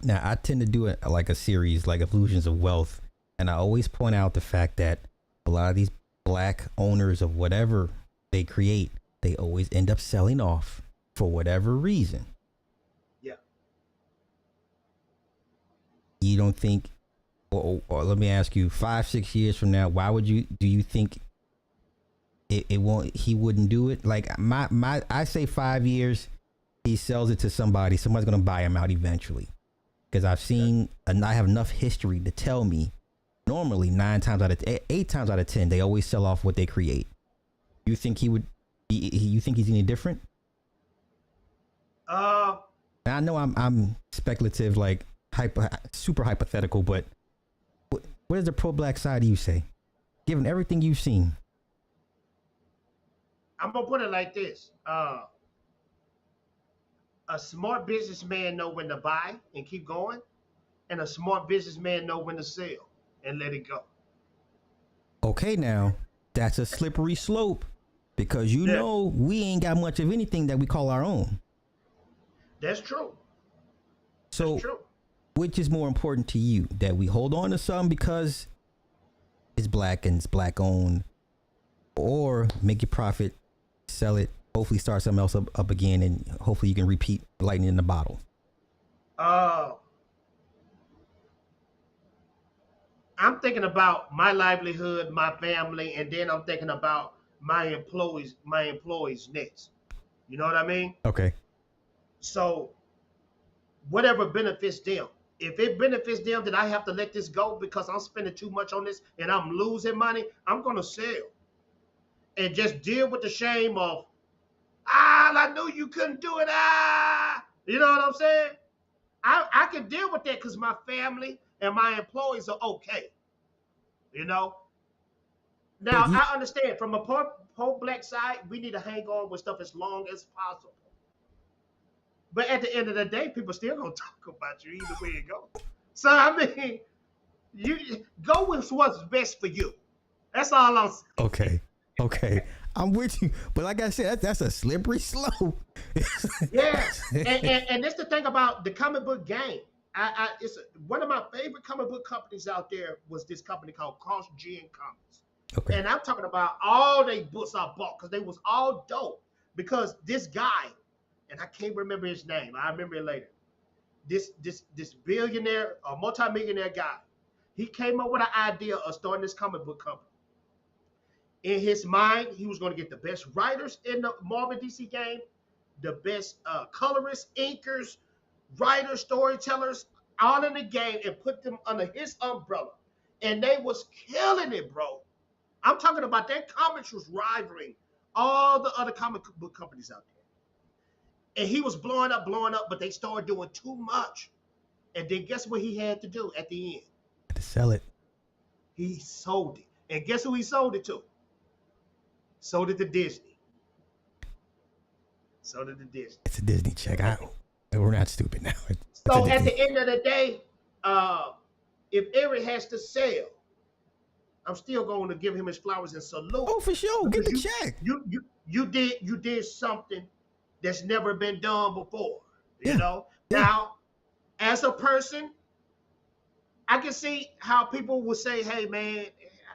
Now I tend to do it like a series, like Illusions of Wealth, and I always point out the fact that a lot of these black owners of whatever they create, they always end up selling off for whatever reason. Yeah. You don't think, or let me ask you, 5-6 years from now, do you think it won't, he wouldn't do it? Like I say 5 years, he sells it to somebody's going to buy him out eventually. Because I've seen, and I have enough history to tell me, normally 8 times out of 10, they always sell off what they create. You think he would be, you think he's any different? I know I'm speculative, like super hypothetical, but what does the pro-black side of you say? Given everything you've seen. I'm gonna put it like this: a smart businessman know when to buy and keep going, and a smart businessman know when to sell and let it go. Okay, now that's a slippery slope because you know we ain't got much of anything that we call our own. That's true. So, That's true. Which is more important to you, that we hold on to some because it's black and it's black owned, or make your profit, sell it, hopefully start something else up again, and hopefully you can repeat lightning in the bottle? I'm thinking about my livelihood, my family, and then I'm thinking about my employees next. You know what I mean? Okay. So whatever benefits them. If it benefits them that I have to let this go because I'm spending too much on this and I'm losing money, I'm gonna sell. And just deal with the shame of, I knew you couldn't do it. You know what I'm saying? I can deal with that because my family and my employees are okay. You know? Now, I understand from a pro-black side, we need to hang on with stuff as long as possible. But at the end of the day, people still gonna talk about you either way it goes. So I mean, you go with what's best for you. That's all I'm saying. Okay. I'm with you, but like I said, that's a slippery slope. Yes, and that's the thing about the comic book game. It's one of my favorite comic book companies out there was this company called Cross Gen Comics. Okay. And I'm talking about all they books I bought because they was all dope. Because this guy, and I can't remember his name. I remember it later. This billionaire, a multimillionaire guy, he came up with an idea of starting this comic book company. In his mind, he was going to get the best writers in the Marvel DC game, the best colorists, inkers, writers, storytellers, all in the game and put them under his umbrella. And they was killing it, bro. I'm talking about their comics was rivaling all the other comic book companies out there. And he was blowing up, but they started doing too much. And then guess what he had to do at the end? To sell it. He sold it. And guess who he sold it to? Sold it to Disney. Sold it to Disney. It's a Disney check. We're not stupid now. So at the end of the day, if Eric has to sell, I'm still going to give him his flowers and salute. Oh, for sure. Get the check. You did something that's never been done before. You know? Yeah. Now, as a person, I can see how people will say, hey man,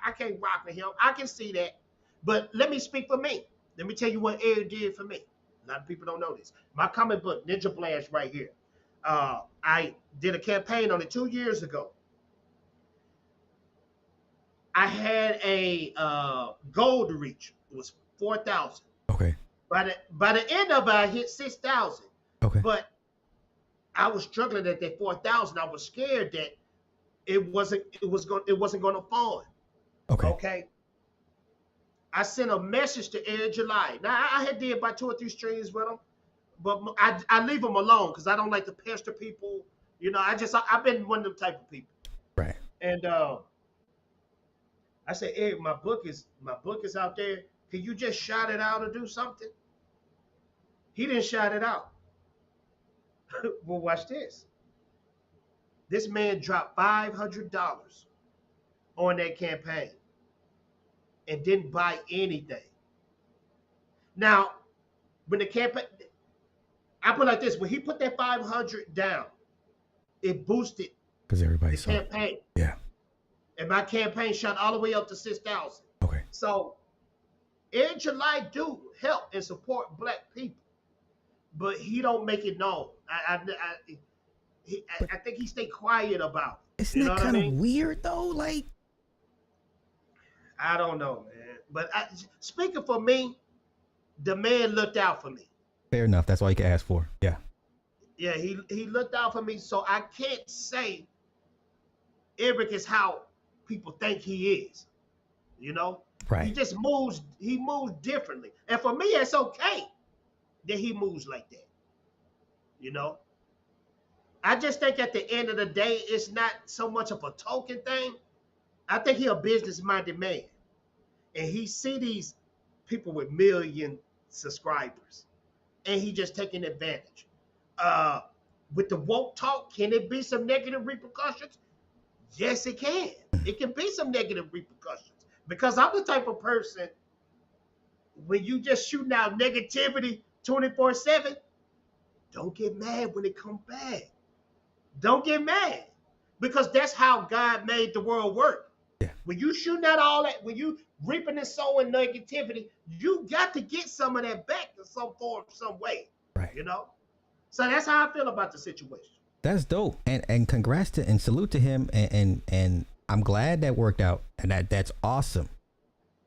I can't rock with him. I can see that. But let me speak for me. Let me tell you what Eric did for me. A lot of people don't know this. My comic book, Ninja Blast, right here. I did a campaign on it 2 years ago. I had a goal to reach. It was 4,000. Okay. By the end of it, I hit 6,000. Okay. But I was struggling at that 4,000. I was scared that it wasn't going to fall. Okay. Okay. I sent a message to Air July. Now I had did about 2 or 3 streams with him, but I leave them alone because I don't like to pester people. You know, I've been one of them type of people. Right. And I said, Eric, my book is out there. Can you just shout it out or do something? He didn't shout it out. Well, watch this. This man dropped $500 on that campaign and didn't buy anything. Now, when the campaign, I put it like this: when he put that 500 down, it boosted because everybody the saw campaign. It. Yeah. And my campaign shot all the way up to 6,000. Okay. So, in July, do help and support Black people, but he don't make it known. I think he stay quiet about it. Isn't that kind of weird though? Like, I don't know, man. But speaking for me, the man looked out for me. Fair enough. That's all you can ask for. Yeah. Yeah, he looked out for me. So I can't say Eric is how people think he is. You know? Right. He moves differently. And for me, it's okay that he moves like that. You know? I just think at the end of the day, it's not so much of a token thing. I think he a business-minded man. And he see these people with million subscribers. And he just taking advantage. With the woke talk, can it be some negative repercussions? Yes, it can. It can be some negative repercussions. Because I'm the type of person, when you just shooting out negativity 24/7, don't get mad when it comes back. Don't get mad. Because that's how God made the world work. Yeah. When you shooting out all that, when you reaping and sowing negativity, you got to get some of that back in some form, some way. Right. You know? So that's how I feel about the situation. That's dope. And congrats to and salute to him. And I'm glad that worked out. And that's awesome.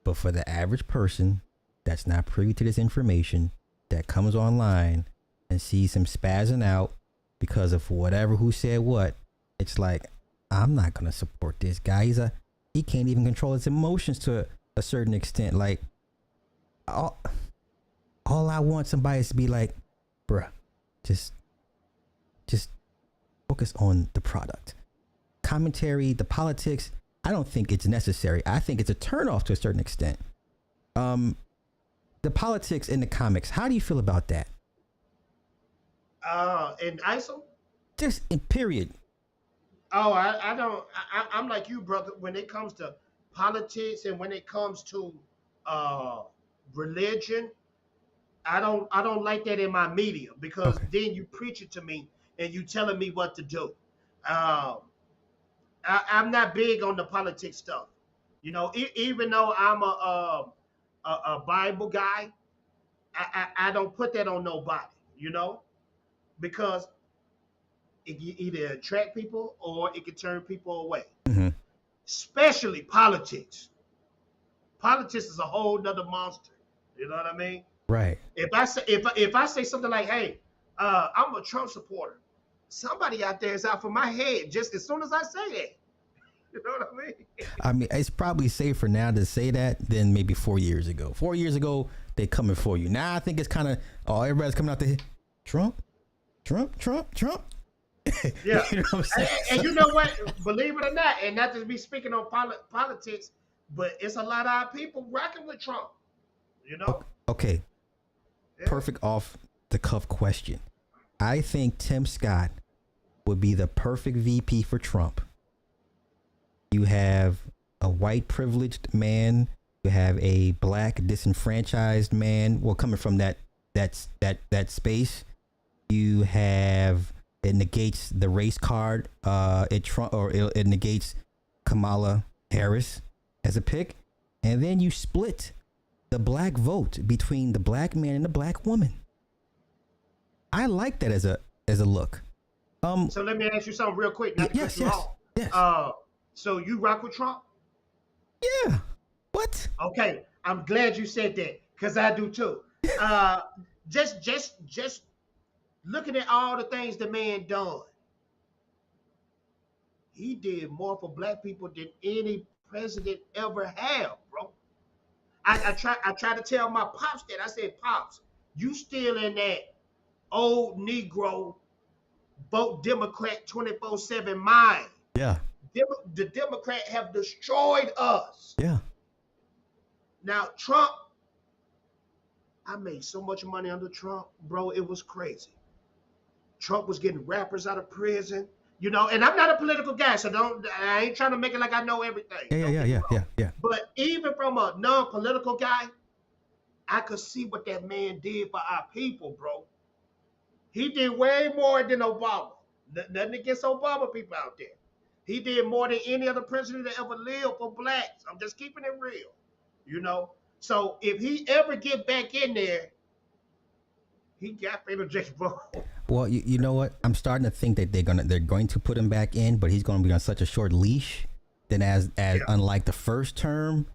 But for the average person that's not privy to this information, that comes online and sees him spazzing out because of whatever, who said what, it's like, I'm not gonna support this guy. He can't even control his emotions to a certain extent. Like, all I want somebody is to be like, bruh, just focus on the product. Commentary, the politics, I don't think it's necessary. I think it's a turnoff to a certain extent. The politics in the comics, how do you feel about that? In ISO? Just in period. Oh, I don't. I'm like you, brother. When it comes to politics and when it comes to religion, I don't like that in my media because then you preach it to me and you telling me what to do. I'm not big on the politics stuff. You know, even though I'm a Bible guy, I don't put that on nobody. You know, because it can either attract people or it can turn people away. Mm-hmm. Especially politics. Politics is a whole nother monster. You know what I mean? Right. If I say something like, "Hey, I'm a Trump supporter," somebody out there is out for my head just as soon as I say that. You know what I mean? I mean, it's probably safer now to say that than maybe 4 years ago. 4 years ago, they coming for you. Now I think it's kind of, oh, everybody's coming out there. Trump, Trump, Trump, Trump. Yeah. You know what I'm saying? And you know what? Believe it or not, and not just be speaking on politics, but it's a lot of our people rocking with Trump. You know? Okay, Yeah. perfect off the cuff question. I think Tim Scott would be the perfect VP for Trump. You have a white privileged man. You have a black disenfranchised man. Well, coming from that space, you have, it negates the race card. It negates Kamala Harris as a pick, and then you split the black vote between the black man and the black woman. I like that as a look. So let me ask you something real quick. Not to cut you off. Yes. So you rock with Trump? Yeah. What? Okay, I'm glad you said that because I do too. Just looking at all the things the man done, he did more for black people than any president ever have, bro. I try to tell my pops that. I said, Pops, you still in that old Negro vote Democrat 24/7 mind. Yeah. The Democrats have destroyed us. Yeah. Now, Trump, I made so much money under Trump, bro. It was crazy. Trump was getting rappers out of prison, you know, and I'm not a political guy, so I ain't trying to make it like I know everything. Yeah. But even from a non-political guy, I could see what that man did for our people, bro. He did way more than Obama. Nothing against Obama people out there. He did more than any other president that ever lived for blacks. I'm just keeping it real, you know. So if he ever get back in there, he got fatal Jackson, bro. Well, you know what? I'm starting to think that they're going to put him back in, but he's going to be on such a short leash. Then unlike the first term,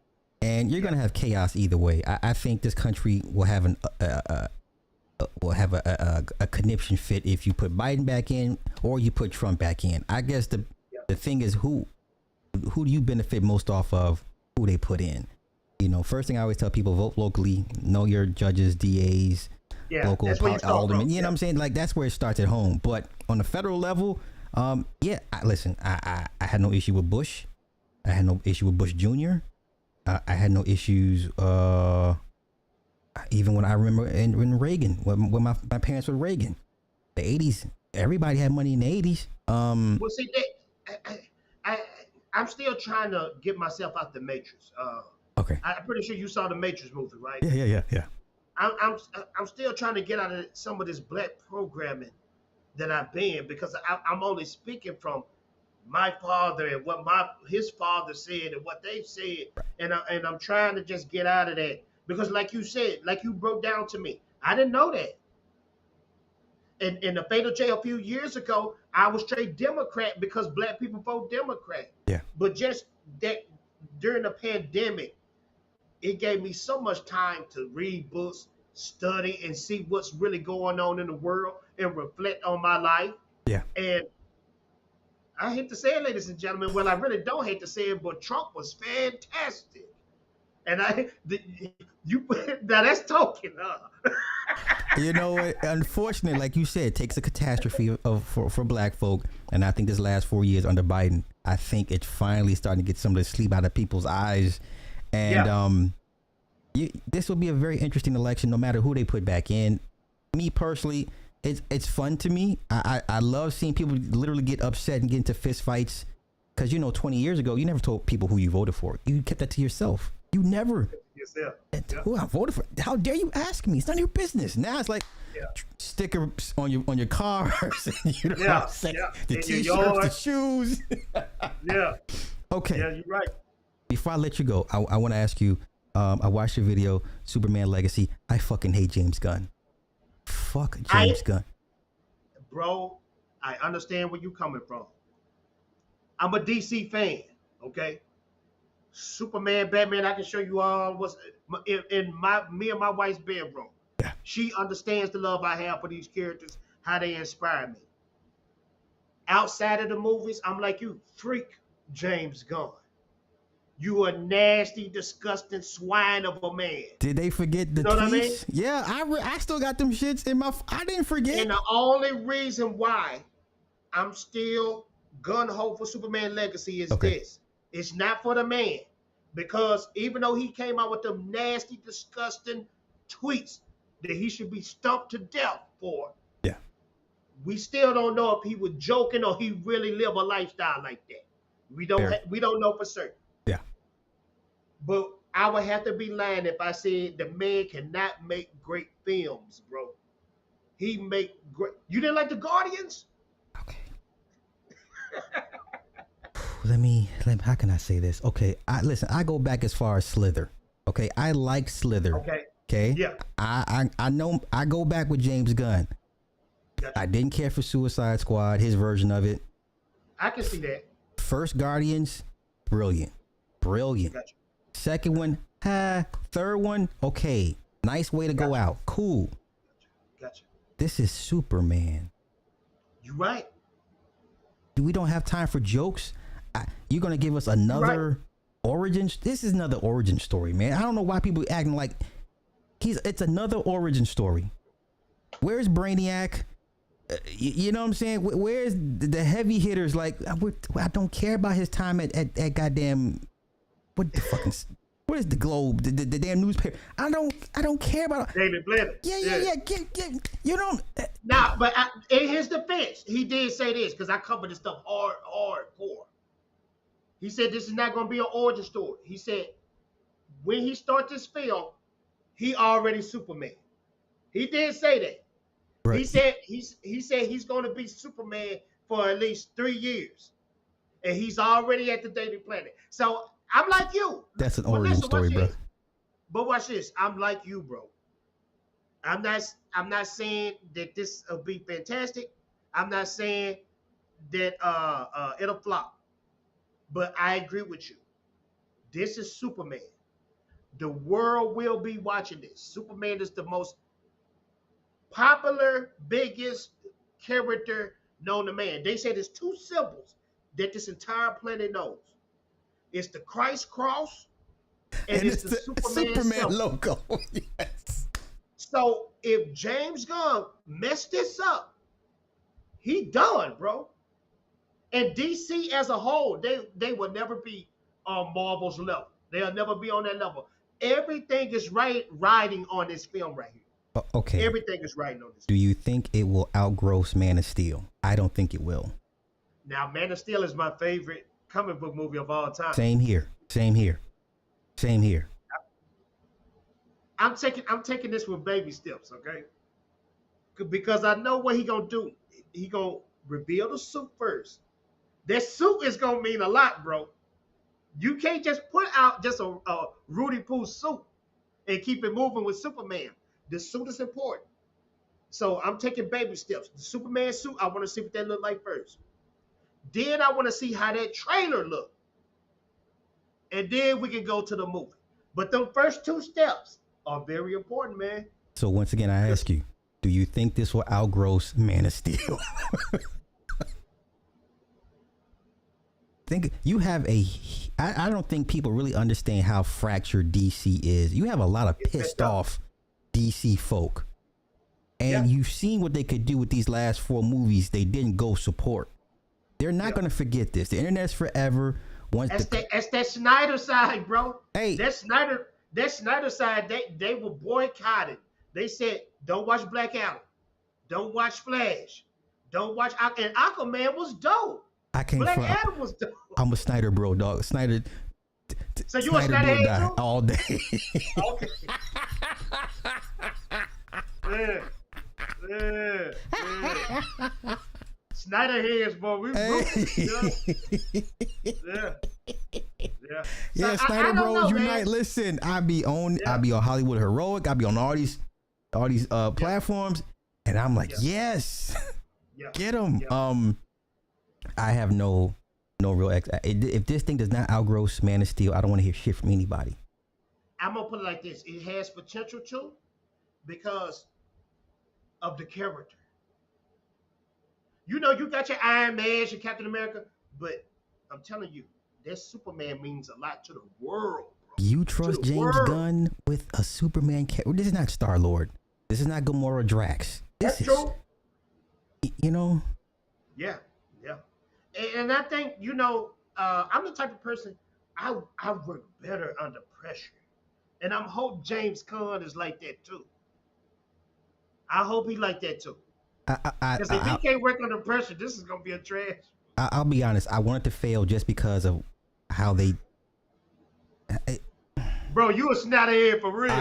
and you're going to have chaos either way. I think this country will have a conniption fit if you put Biden back in or you put Trump back in. I guess the thing is who do you benefit most off of who they put in? You know, first thing I always tell people: vote locally, know your judges, DAs. Local aldermen, you know what I'm saying? Like, that's where it starts at home. But on the federal level, I had no issue with Bush. I had no issue with Bush Jr. I had no issues even when I remember in Reagan, when my parents were Reagan, the 80s. Everybody had money in the 80s. Well, see, I'm still trying to get myself out the Matrix. Okay. I'm pretty sure you saw the Matrix movie, right? Yeah. I'm still trying to get out of some of this black programming that I've been, because I'm only speaking from my father and what his father said and what they said, and I'm trying to just get out of that, because like you said, like you broke down to me, I didn't know that. In the fatal J a few years ago, I was straight Democrat because black people vote Democrat. Yeah. But just that during the pandemic, it gave me so much time to read books, study, and see what's really going on in the world and reflect on my life. Yeah. And I hate to say it, ladies and gentlemen. Well, I really don't hate to say it, but Trump was fantastic. And now that's talking, huh? You know what? Unfortunately, like you said, it takes a catastrophe for black folk. And I think this last 4 years under Biden, I think it's finally starting to get some of the sleep out of people's eyes. And this will be a very interesting election, no matter who they put back in. Me personally, it's fun to me. I love seeing people literally get upset and get into fist fights. Because, 20 years ago, you never told people who you voted for. You kept that to yourself. You never. Yourself. Who I voted for? How dare you ask me? It's none of your business. Now it's like stickers on your cars. You know what I'm saying? The t-shirts, the shoes. Yeah. Okay. Yeah, you're right. Before I let you go, I want to ask you. I watched your video, Superman Legacy. I fucking hate James Gunn. Fuck James Gunn. Bro, I understand where you're coming from. I'm a DC fan, okay? Superman, Batman, I can show you all what's in me and my wife's bedroom. Yeah. She understands the love I have for these characters, how they inspire me. outside of the movies, I'm like you, freak James Gunn. You a nasty, disgusting swine of a man. Did they forget You the know what I mean? tweets? Yeah, I still got them shits in my. I didn't forget. And the only reason why I'm still gun ho for Superman Legacy is Okay. this. It's not for the man. Because even though he came out with them nasty, disgusting tweets that he should be stumped to death for, Yeah. we still don't know if he was joking or he really lived a lifestyle like that. Fair. We don't know for certain. Yeah. But I would have to be lying if I said the man cannot make great films, bro. He make great. You didn't like the Guardians? Okay. How can I say this? Okay, I go back as far as Slither. Okay, I like Slither. Okay. Okay. Yeah. I know I go back with James Gunn. Gotcha. I didn't care for Suicide Squad, his version of it. I can see that. First Guardians, brilliant. Gotcha. Second one, third one, okay. Nice way to go out. Cool. Gotcha. This is Superman. You right. We don't have time for jokes. You're gonna give us another origin. This is another origin story, man. I don't know why people acting like it's another origin story. Where's Brainiac? You know what I'm saying? Where's the heavy hitters? Like, I don't care about his time at goddamn what is the Globe? The damn newspaper. I don't care about David Blaine. Yeah. You don't. Now, but in his defense, he did say this because I covered this stuff hardcore. He said this is not going to be an origin story. He said when he starts this film, he already Superman. He did say that. Right. He said he's going to be Superman for at least 3 years, and he's already at the Daily Planet. So I'm like you. That's an origin story, bro. But watch this. I'm like you, bro. I'm not saying that this will be fantastic. I'm not saying that it'll flop. But I agree with you. This is Superman. The world will be watching this. Superman is the most popular, biggest character known to man. They say there's 2 symbols that this entire planet knows. It's the Christ cross and it's the Superman logo. Yes. So if James Gunn messed this up, he done, bro. And DC as a whole, they will never be on Marvel's level. They'll never be on that level. Everything is riding on this film right here. Okay. Everything is riding on this. Do you think it will outgross Man of Steel? I don't think it will. Now, Man of Steel is my favorite comic book movie of all time. Same here. I'm taking this with baby steps, okay? Because I know what he gonna do. He gonna reveal the suit first. That suit is gonna mean a lot, bro. You can't just put out just a Rudy Poo suit and keep it moving with Superman. The suit is important. So I'm taking baby steps. The Superman suit, I want to see what that look like first. Then I want to see how that trailer look. And then we can go to the movie. But the first 2 steps are very important, man. So once again, I ask you, do you think this will outgross Man of Steel? Think you have I don't think people really understand how fractured DC is. You have a lot of pissed off DC folk. And you've seen what they could do with these last 4 movies they didn't go support. They're not going to forget this. The internet's forever. That's that Snyder side, bro. Hey. That Snyder side, they were boycotted. They said, don't watch Black Adam. Don't watch Flash. Don't watch... And Aquaman was dope. Black Adam was dope. I'm a Snyder bro, dog. Snyder... So you a Snyder head too? All day. Okay. Yeah. Snyder heads, boy. We Yeah, Snyder Bros unite. Listen, I be on Hollywood Heroic. I be on all these platforms, and I'm like, yes, get them. I have no real if this thing does not outgross Man of Steel, I don't want to hear shit from anybody. I'm gonna put it like this: it has potential to, because of the character. You know, you got your Iron Man, your Captain America, but I'm telling you, that Superman means a lot to the world, bro. You To trust the James world. Gunn with a Superman character? This is not Star Lord. This is not Gamora Drax. This That's is, true. you know. Yeah, yeah. And I think, you know, I'm the type of person I work better under pressure. And I'm hope James Gunn is like that too. I hope he like that too. I, I, I, Because if he I, can't work under pressure, this is gonna be a trash. I'll be honest. I wanted to fail just because of how they. Bro, you a snotty for real.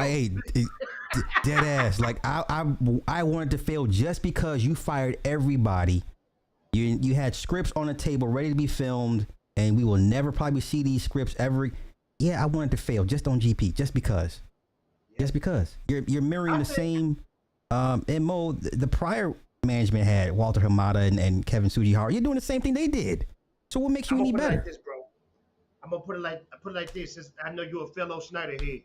Dead ass. Like I wanted to fail just because you fired everybody. You had scripts on the table ready to be filmed, and we will never probably see these scripts ever. Yeah, I wanted to fail just on GP, just because. Yeah. Just because you're mirroring I the think- same MO the prior management had, Walter Hamada and Kevin Sujihara. You're doing the same thing they did. So what makes you I'm any gonna put it better? like this, bro. I'm gonna put it like this. Since I know you're a fellow Snyder head.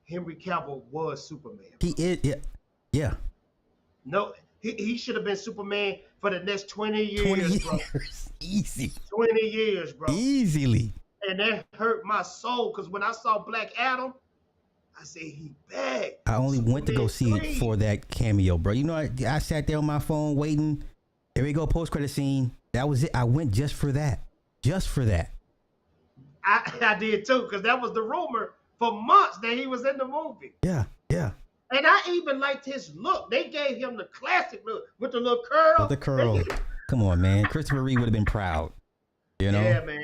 Henry Cavill was Superman. He is, yeah, yeah. No, he should have been Superman for the next 20 years, 20 bro. years, easy, 20 years, bro. easily. And that hurt my soul because when I saw Black Adam, I said he bad. I only went to go see Superman it for that cameo, bro. You know, I sat there on my phone waiting. Here we go, post credit scene. That was it. I went just for that, just for that. I did too because that was the rumor for months that he was in the movie. Yeah, yeah. And I even liked his look. They gave him the classic look with the little curl. With the curl. Come on, man. Christopher Reeve would have been proud. You know? Yeah, man.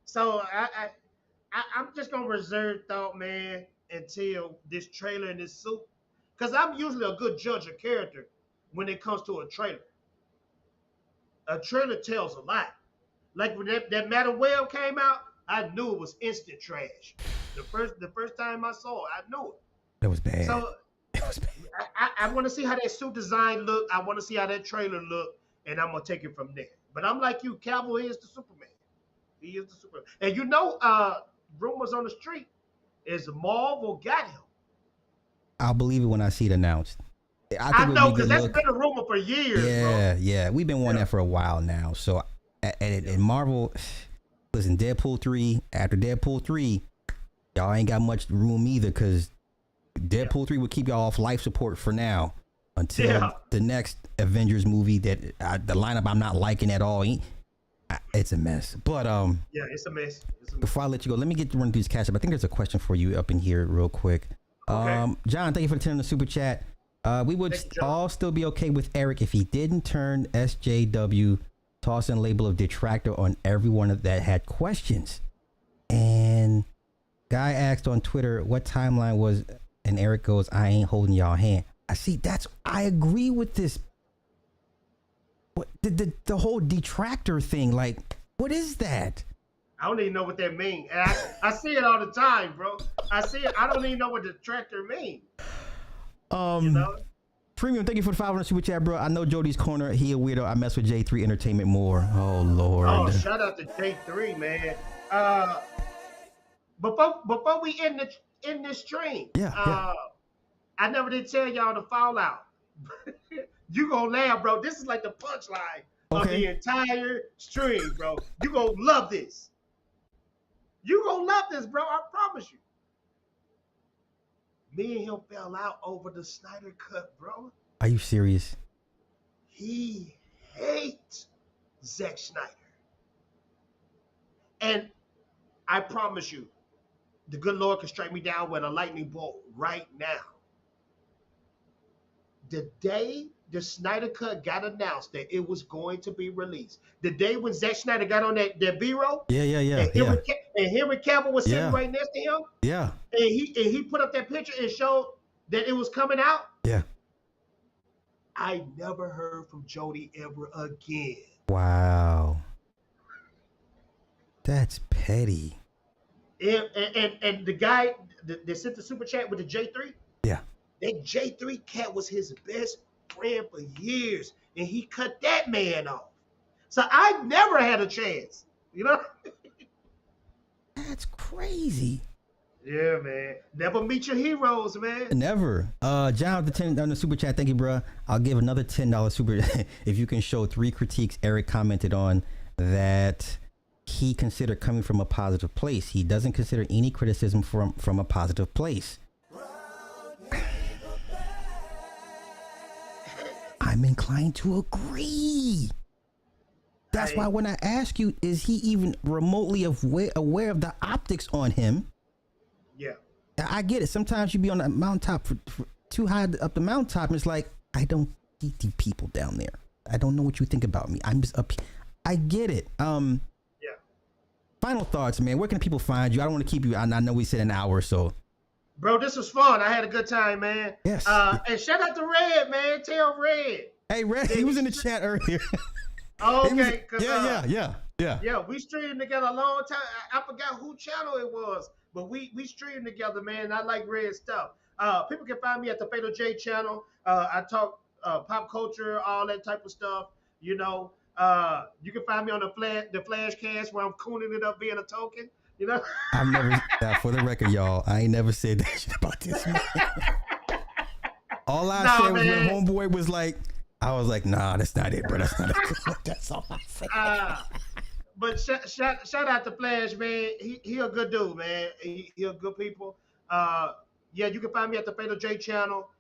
So I'm just gonna reserve thought, man, until this trailer and this suit, because I'm usually a good judge of character when it comes to a trailer. A trailer tells a lot. Like when that Madam Web came out, I knew it was instant trash. The first time I saw it, I knew it. That was bad. So It was bad. I want to see how that suit design look. I want to see how that trailer look, and I'm gonna take it from there. But I'm like you, Cavill is the Superman. He is the Superman. And you know, rumors on the street is Marvel got him. I'll believe it when I see it announced. I it would know be because good that's look. been a rumor for years, Yeah, bro. yeah. We've been wanting Yeah. that for a while now. So, and Marvel, listen, Deadpool 3, after Deadpool 3, y'all ain't got much room either because Deadpool 3 will keep y'all off life support for now until the next Avengers movie that the lineup I'm not liking at all. It's a mess. But Yeah, it's a mess. It's a mess. before I let you go, let me get to run through this catch up. I think there's a question for you up in here real quick. Okay. John, thank you for attending the super chat. We would Thank you, John. all still be okay with Eric if he didn't turn SJW, toss in label of detractor on everyone that had questions. And guy asked on Twitter what timeline was, and Eric goes, I ain't holding y'all hand. I agree with this. What the whole detractor thing, like, what is that? I don't even know what that means. And I see it all the time, bro. I see it. I don't even know what detractor means. You know? Premium, thank you for the 500 super chat, bro. I know Jody's corner. He a weirdo. I mess with J3 Entertainment more. Oh Lord. Oh, shout out to J3, man. Before we end this stream, Yeah. I never did tell y'all the fallout. You gonna laugh, bro. This is like the punchline of Okay. the entire stream, bro. You gonna love this. You gonna love this, bro. I promise you. Me and him fell out over the Snyder Cut, bro. Are you serious? He hates Zack Snyder. And I promise you, the good Lord can strike me down with a lightning bolt right now. The day the Snyder Cut got announced that it was going to be released, the day when Zack Snyder got on that B-roll, Yeah. and Henry Cavill was sitting Yeah. right next to him, Yeah. and he put up that picture and showed that it was coming out, Yeah. I never heard from Jody ever again. Wow. That's petty. And the guy that sent the super chat with the J3, Yeah. that J3 cat was his best friend for years, and he cut that man off. So I never had a chance, you know? That's crazy. Yeah, man. Never meet your heroes, man. Never. John with the 10 on the super chat. Thank you, bruh. I'll give another $10 super if you can show 3 critiques Eric commented on that he considered coming from a positive place. He doesn't consider any criticism from a positive place. I'm inclined to agree. That's why when I ask you, is he even remotely aware of the optics on him? Yeah. I get it. Sometimes you be on the mountaintop for too high up the mountaintop, and it's like, I don't see the people down there. I don't know what you think about me. I'm just up here. I get it. Yeah. Final thoughts, man. Where can people find you? I don't want to keep you. I know we said an hour or so. Bro, this was fun. I had a good time, man. Yes. And shout out to Red, man. Tell Red. Hey, Red, he was in the chat earlier. Oh, okay. Yeah. We streamed together a long time. I forgot who channel it was, but we streamed together, man. I like Red stuff. People can find me at the Fatal J channel. I talk pop culture, all that type of stuff. You know, you can find me on the Flash Cast where I'm cooning it up being a token. You know, I've never. For the record, y'all, I ain't never said that shit about this man. All I said was when homeboy was like, I was like, nah, that's not it, bro. That's not it. That's all I said. But shout out to Flash, man. He a good dude, man. He a good people. Yeah, you can find me at the Fatal J channel.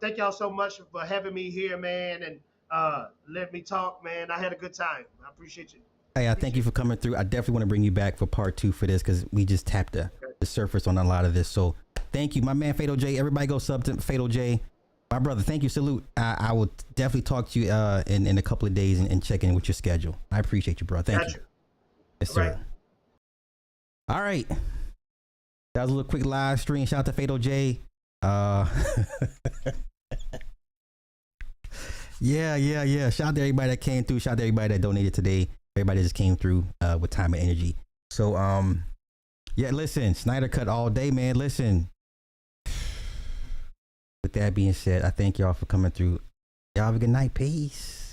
Thank y'all so much for having me here, man, and let me talk, man. I had a good time. I appreciate you. Hey, I thank you for coming through. I definitely want to bring you back for part 2 for this because we just tapped the surface on a lot of this. So thank you, my man, Fatal J. Everybody go sub to Fatal J. My brother, thank you. Salute. I will definitely talk to you in a couple of days and check in with your schedule. I appreciate you, bro. Thank you. Yes, sir. All right. That was a little quick live stream. Shout out to Fatal J. Yeah. Shout out to everybody that came through. Shout out to everybody that donated today. Everybody just came through with time and energy. So, yeah, listen, Snyder Cut all day, man. Listen. With that being said, I thank y'all for coming through. Y'all have a good night. Peace.